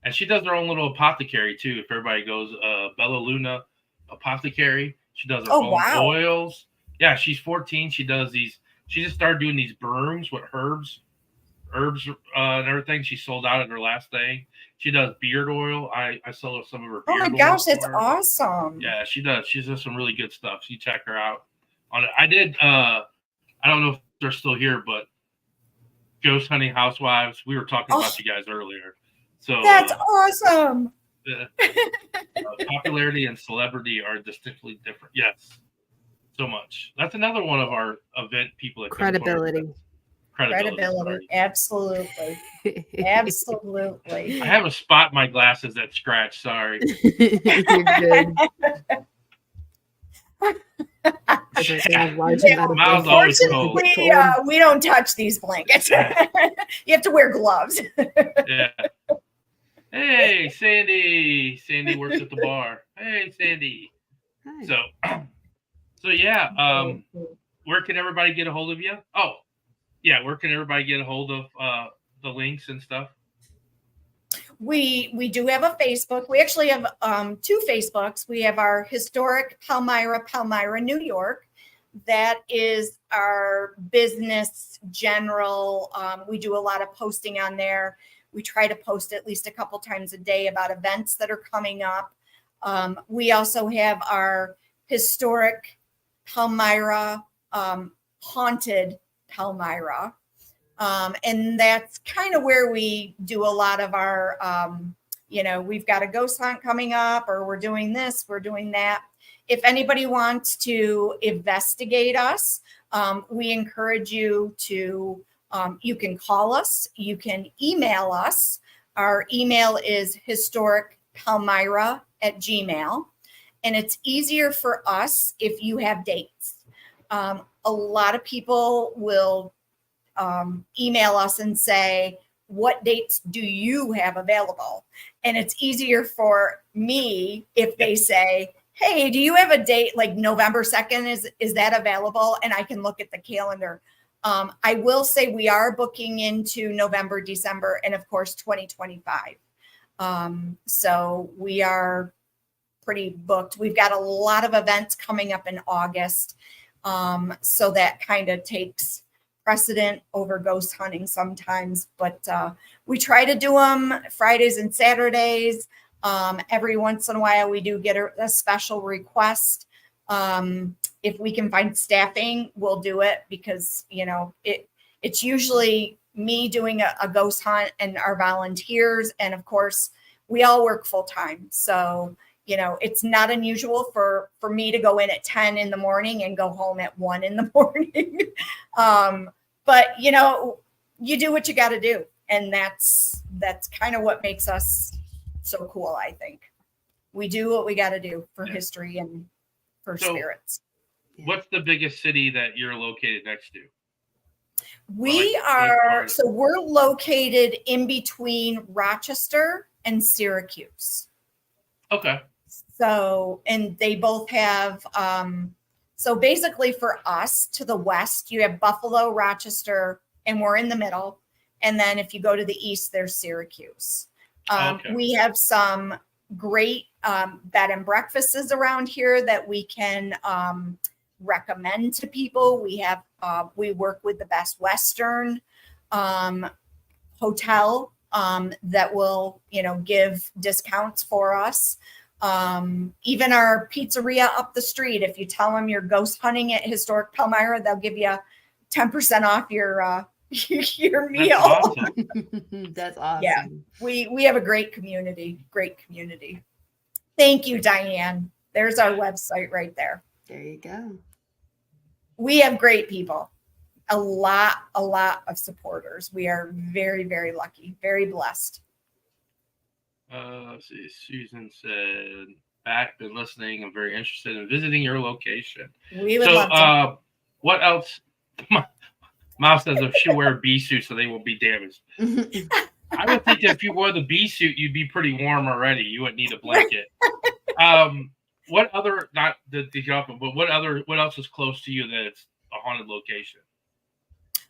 A: and she does her own little apothecary too. If everybody goes, Bella Luna Apothecary, she does her own oils. Yeah, she's 14. She does these. She just started doing these brooms with herbs, and everything. She sold out at her last day. She does beard oil. I sold some of her beard oil.
C: Oh my gosh, that's awesome.
A: Yeah, she does. She does some really good stuff. So you check her out on it. I did. I don't know if they're still here, but Ghost Hunting Housewives. We were talking about you guys earlier. So
C: that's awesome.
A: Popularity and celebrity are distinctly different. Yes, so much. That's another one of our event people. That
D: Credibility.
C: Credibility. Absolutely. Absolutely.
A: I have a spot in my glasses that scratch. Sorry.
D: You're good.
C: Unfortunately, we don't touch these blankets. You have to wear gloves.
A: Yeah. Hey, Sandy. Sandy works at the bar. Hey, Sandy. Hi. So yeah. Where can everybody get a hold of you? Oh, yeah. Where can everybody get a hold of the links and stuff?
C: We do have a Facebook. We actually have 2 Facebooks. We have our Historic Palmyra, New York. That is our business general. We do a lot of posting on there. We try to post at least a couple times a day about events that are coming up. We also have our Historic Palmyra, Haunted Palmyra. And that's kind of where we do a lot of our, we've got a ghost hunt coming up, or we're doing this, we're doing that. If anybody wants to investigate us, we encourage you to, you can call us, you can email us. Our email is historicpalmyra@gmail.com. And it's easier for us if you have dates. A lot of people will email us and say, what dates do you have available? And it's easier for me if they say, hey, do you have a date like November 2nd? Is that available? And I can look at the calendar. I will say we are booking into November, December, and of course, 2025. So we are pretty booked. We've got a lot of events coming up in August. So that kind of takes precedent over ghost hunting sometimes, but we try to do them Fridays and Saturdays. Every once in a while, we do get a special request. If we can find staffing, we'll do it because, it's usually me doing a ghost hunt and our volunteers. And of course, we all work full time. So, it's not unusual for me to go in at 10 in the morning and go home at 1 in the morning. But, you do what you got to do. And that's kind of what makes us so cool, I think. We do what we got to do for history and for spirits.
A: What's the biggest city that you're located next to?
C: We're located in between Rochester and Syracuse.
A: Okay.
C: So, and they both have, so basically for us to the west, you have Buffalo, Rochester, and we're in the middle. And then if you go to the east, there's Syracuse.
A: Okay.
C: We have some great bed and breakfasts around here that we can recommend to people. We have, we work with the Best Western hotel that will, give discounts for us. Even our pizzeria up the street, if you tell them you're ghost hunting at Historic Palmyra, they'll give you 10% off your meal.
A: That's awesome.
D: That's awesome.
C: Yeah, we have a great community. Thank you, Diane. There's our website right there.
D: There you go.
C: We have great people. A lot of supporters. We are very, very lucky, very blessed.
A: Let's see. Susan said, been listening. I'm very interested in visiting your location.
C: We would love to.
A: What else? Mom says if she wear a bee suit so they won't be damaged. I would think that if you wore the bee suit, you'd be pretty warm already. You wouldn't need a blanket. What other, not the jump, but what else is close to you that it's a haunted location?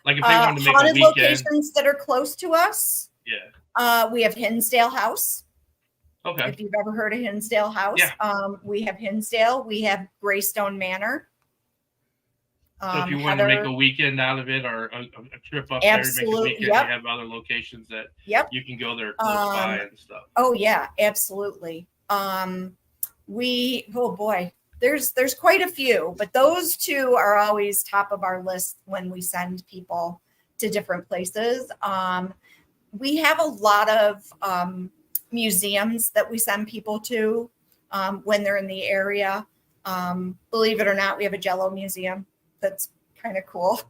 A: Like if they wanted to make
C: haunted
A: a weekend.
C: Locations that are close to us.
A: Yeah.
C: We have Hinsdale House.
A: Okay.
C: If you've ever heard of Hinsdale House.
A: Yeah.
C: We have Hinsdale. We have Greystone Manor.
A: So if you wanted to make a weekend out of it or a trip up there to make a weekend, you have other locations that you can go there close by and stuff.
C: Oh yeah, absolutely. There's quite a few, but those two are always top of our list when we send people to different places. We have a lot of museums that we send people to when they're in the area. Believe it or not, we have a Jello museum. That's kind of cool.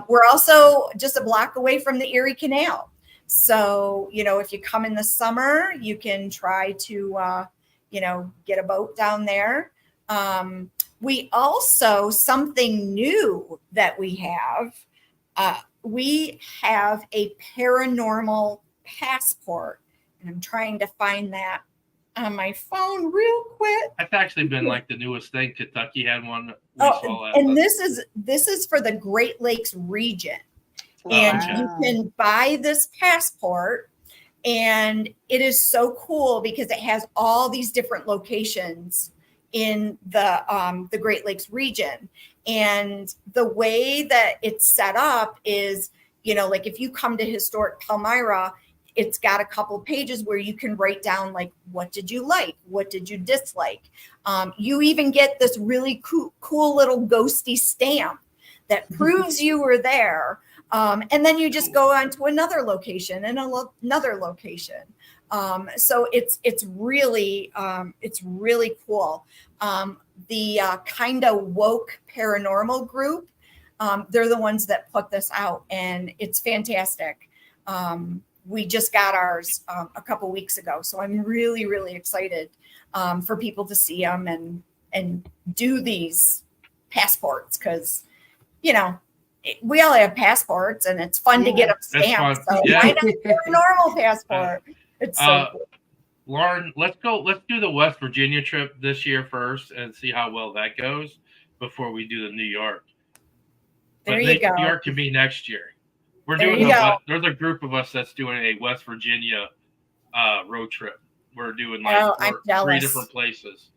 C: We're also just a block away from the Erie Canal. So, if you come in the summer, you can try to, get a boat down there. We also, something new that we have a paranormal passport. And I'm trying to find that on my phone real quick.
A: That's actually been like the newest thing. Kentucky had one.
C: This is for the Great Lakes region. And you can buy this passport, and it is so cool because it has all these different locations in the Great Lakes region. And the way that it's set up is, like if you come to Historic Palmyra, It's got a couple pages where you can write down like, what did you like? What did you dislike? You even get this really cool little ghosty stamp that proves you were there. And then you just go on to another location and another location. So it's really cool. The kind of woke paranormal group, they're the ones that put this out, and it's fantastic. We just got ours a couple weeks ago, so I'm really, really excited for people to see them and do these passports, because, you know, we all have passports, and it's fun to get them stamped. So why not a normal passport? It's so cool.
A: Lauren, let's do the West Virginia trip this year first and see how well that goes before we do the New York.
C: There you go.
A: New York can be next year. We're doing there's a group of us that's doing a West Virginia road trip. We're doing like 3 different places.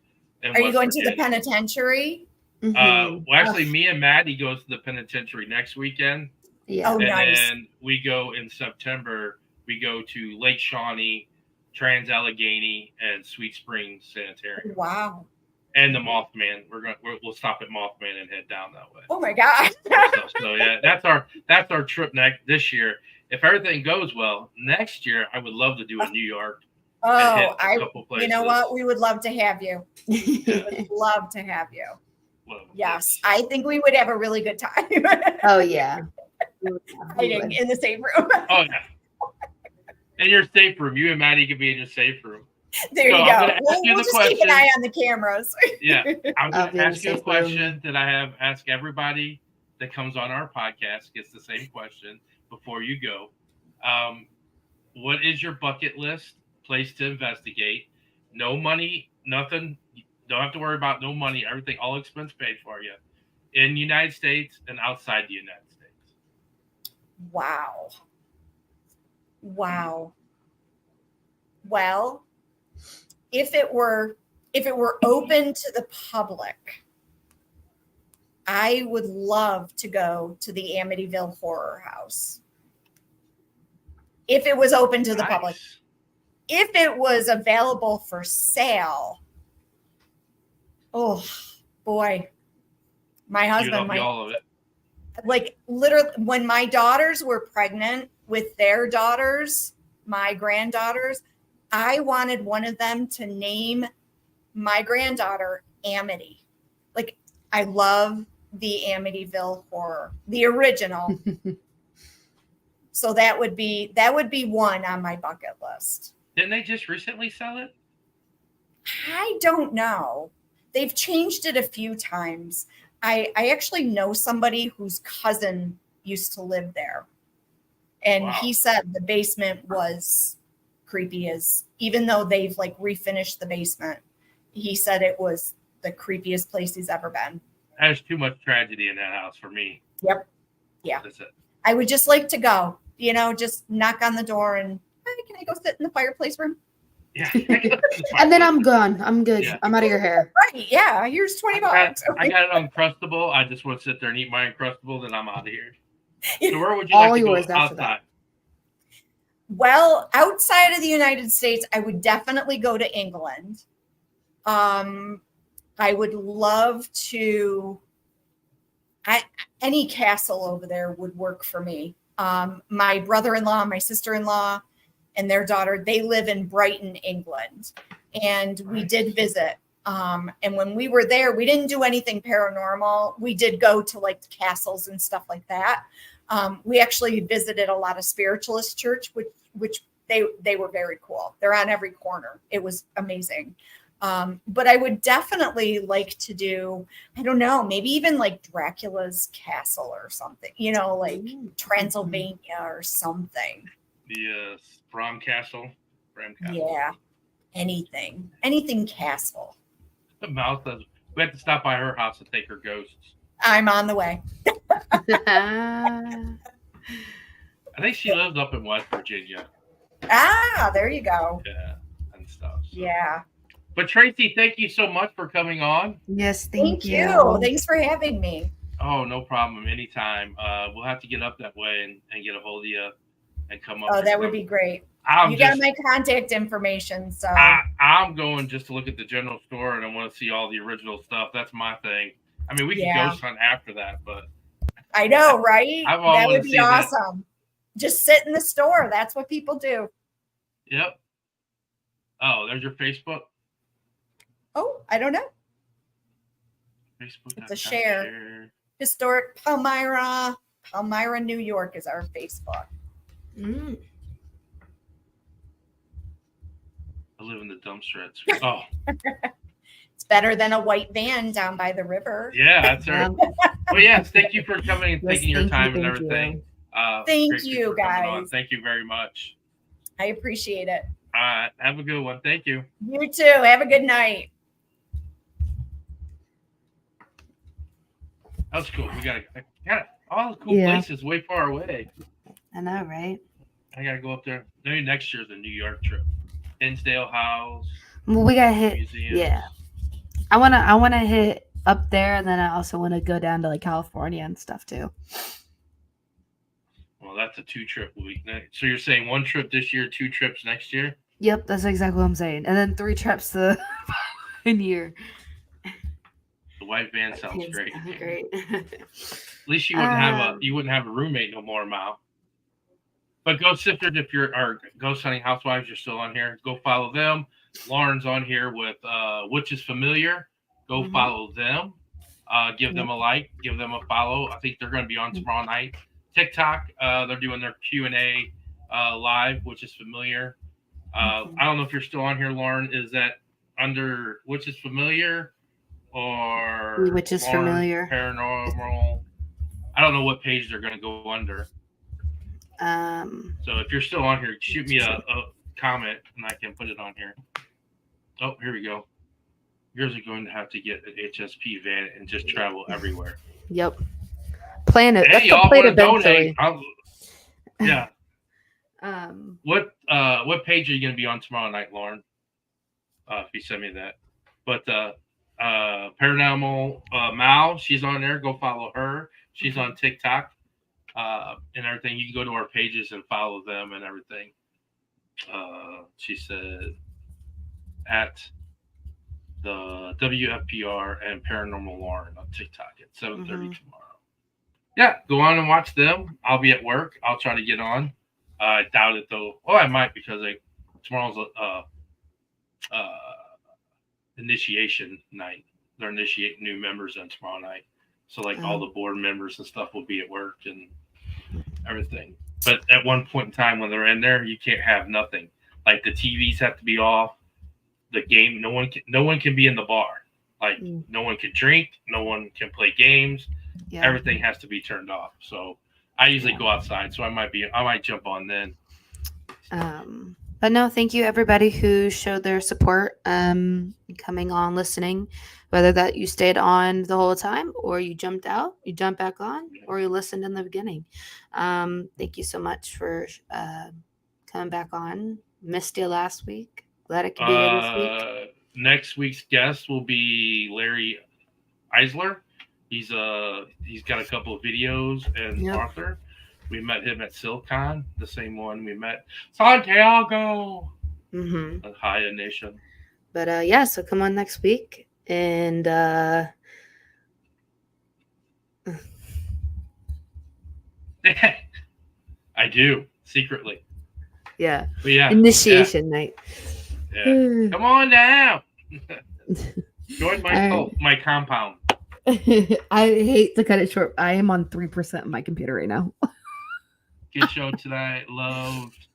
C: Are you going to the penitentiary?
A: Well, actually, me and Maddie goes to the penitentiary next weekend.
B: Yeah.
C: Oh,
A: and
C: nice.
A: then we go in September. We go to Lake Shawnee, Trans Allegheny, and Sweet Springs Sanitarium.
C: Wow.
A: And the Mothman. We'll stop at Mothman and head down that way.
C: Oh my gosh.
A: So yeah, that's our trip this year. If everything goes well, next year I would love to do a New York.
C: Oh, you know what? We would love to have you. We would love to have you. Yes, I think we would have a really good time.
B: Oh yeah.
C: Hiding in the same room.
A: Oh yeah. In your safe room. You and Maddie could be in your safe room.
C: There you go. We'll just keep an eye on the cameras.
A: Yeah. I'm going to ask you a question that I have asked everybody that comes on our podcast, gets the same question before you go. What is your bucket list place to investigate? No money, nothing. Don't have to worry about no money. Everything, all expense paid for you in the United States and outside the United States.
C: Wow. Well, if it were open to the public, I would love to go to the Amityville Horror House. If it was open to the public. If it was available for sale, oh boy, my husband might.
A: All of it.
C: Like literally, when my daughters were pregnant with their daughters, my granddaughters, I wanted one of them to name my granddaughter Amity. Like, I love the Amityville Horror, the original. So that would be one on my bucket list.
A: Didn't they just recently sell it?
C: I don't know. They've changed it a few times. I actually know somebody whose cousin used to live there. And he said the basement was creepy even though they've like refinished the basement. He said it was the creepiest place he's ever been.
A: There's too much tragedy in that house for me.
C: Yep. Yeah.
A: That's it.
C: I would just like to go, just knock on the door and, hey, can I go sit in the fireplace room?
A: Yeah.
B: And then I'm gone. I'm good.
A: Yeah.
B: I'm out of your hair.
C: Right. Yeah. Here's $20.
A: I got an Uncrustable. I just want to sit there and eat my Uncrustable, then I'm out of here. So where would you
B: All
A: like to
B: yours
A: go
B: after
A: outside?
B: that.
C: Well, outside of the United States, I would definitely go to England. I would love to. Any castle over there would work for me. My brother-in-law, my sister-in-law, and their daughter, they live in Brighton, England. And we did visit. And when we were there, we didn't do anything paranormal. We did go to like the castles and stuff like that. We actually visited a lot of spiritualist church, which they were very cool. They're on every corner. It was amazing. But I would definitely like to do, I don't know, maybe even like Dracula's castle or something, like Transylvania or something.
A: The Bram Castle.
C: Yeah. Anything castle.
A: The mouse says we have to stop by her house to take her ghosts.
C: I'm on the way.
A: I think she lives up in West Virginia.
C: Ah, there you go.
A: Yeah, and stuff. So.
C: Yeah.
A: But Tracy, thank you so much for coming on.
B: Yes,
C: thank you. Thanks for having me.
A: Oh, no problem. Anytime. We'll have to get up that way and get a hold of you and come up.
C: Oh, that would be great. You got my contact information, so
A: I'm going just to look at the general store, and I want to see all the original stuff. That's my thing. I mean, we could ghost hunt after that, but
C: I know, right? That would be awesome. Just sit in the store. That's what people do.
A: Yep. Oh, there's your Facebook.
C: Oh, I don't know.
A: Facebook.
C: It's a share. Historic Palmyra, New York is our Facebook.
A: I live in the dumpster. Oh.
C: It's better than a white van down by the river.
A: Yeah, that's right. Well, yes, thank you for coming and taking your time and everything.
C: Thank you, guys.
A: Thank you very much.
C: I appreciate it.
A: Have a good one. Thank you.
C: You too. Have a good night.
A: That was cool. We got all the cool places way far away.
B: I know, right?
A: I gotta go up there. Maybe next year's a New York trip. Hinsdale House.
B: Well, we gotta hit.
A: Museums.
B: Yeah, I wanna hit up there, and then I also want to go down to like California and stuff too.
A: Well, that's a 2-trip week. So you're saying 1 trip this year, 2 trips next year?
B: Yep, that's exactly what I'm saying. And then 3 trips the following year.
A: The white van sounds great.
B: Great.
A: At least you wouldn't have a roommate no more, Mal. But Ghost Sifters, if you're our Ghost Hunting Housewives, you're still on here. Go follow them. Lauren's on here with Witches Familiar. Go follow them. Give them a like. Give them a follow. I think they're going to be on tomorrow night. TikTok, they're doing their Q&A live, Witches Familiar. I don't know if you're still on here, Lauren. Is that under Witches Familiar or
B: Witches Familiar
A: Paranormal? I don't know what page they're going to go under. So if you're still on here, shoot me a comment and I can put it on here. Oh, here we go. Yours are going to have to get an HSP van and just travel everywhere.
B: Yep. Plan it.
A: Hey, y'all want to donate? Yeah. What page are you going to be on tomorrow night, Lauren? If you send me that. But Paranormal Mal, she's on there. Go follow her. She's on TikTok and everything. You can go to our pages and follow them and everything. She said at the WFPR and Paranormal Lauren on TikTok at 7:30 tomorrow. Yeah, go on and watch them. I'll be at work. I'll try to get on. I doubt it though. Well, I might because tomorrow's initiation night. They're initiating new members on tomorrow night. So all the board members and stuff will be at work and everything. But at one point in time when they're in there, you can't have nothing. Like the TVs have to be off. The game, no one can be in the bar. No one can drink. No one can play games. Yeah. Everything has to be turned off. So I usually go outside. So I might jump on then.
B: But no, thank you everybody who showed their support, coming on, listening, whether that you stayed on the whole time or you jumped out, you jumped back on, or you listened in the beginning. Thank you so much for coming back on. Missed you last week. Glad I could be here this week.
A: Next week's guest will be Larry Eisler. He's got a couple of videos and Arthur. We met him at SilCon, the same one we met Santiago. The Haya Nation.
B: But so come on next week and
A: I do secretly.
B: Yeah.
A: But yeah.
B: Initiation night.
A: Yeah. Come on down. Join my compound.
B: I hate to cut it short. I am on 3% of my computer right now.
A: Good show tonight. Loved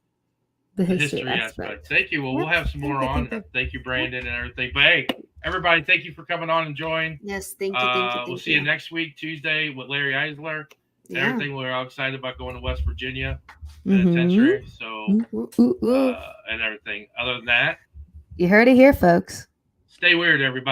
A: the history aspect. Thank you. Well, we'll have some more on. Thank you, Brandon, and everything. But hey, everybody, thank you for coming on and joining.
B: Yes, thank you.
A: We'll see you next week, Tuesday, with Larry Eisler. And everything. We're all excited about going to West Virginia penitentiary. So, and everything. Other than that,
B: you heard it here, folks.
A: Stay weird, everybody.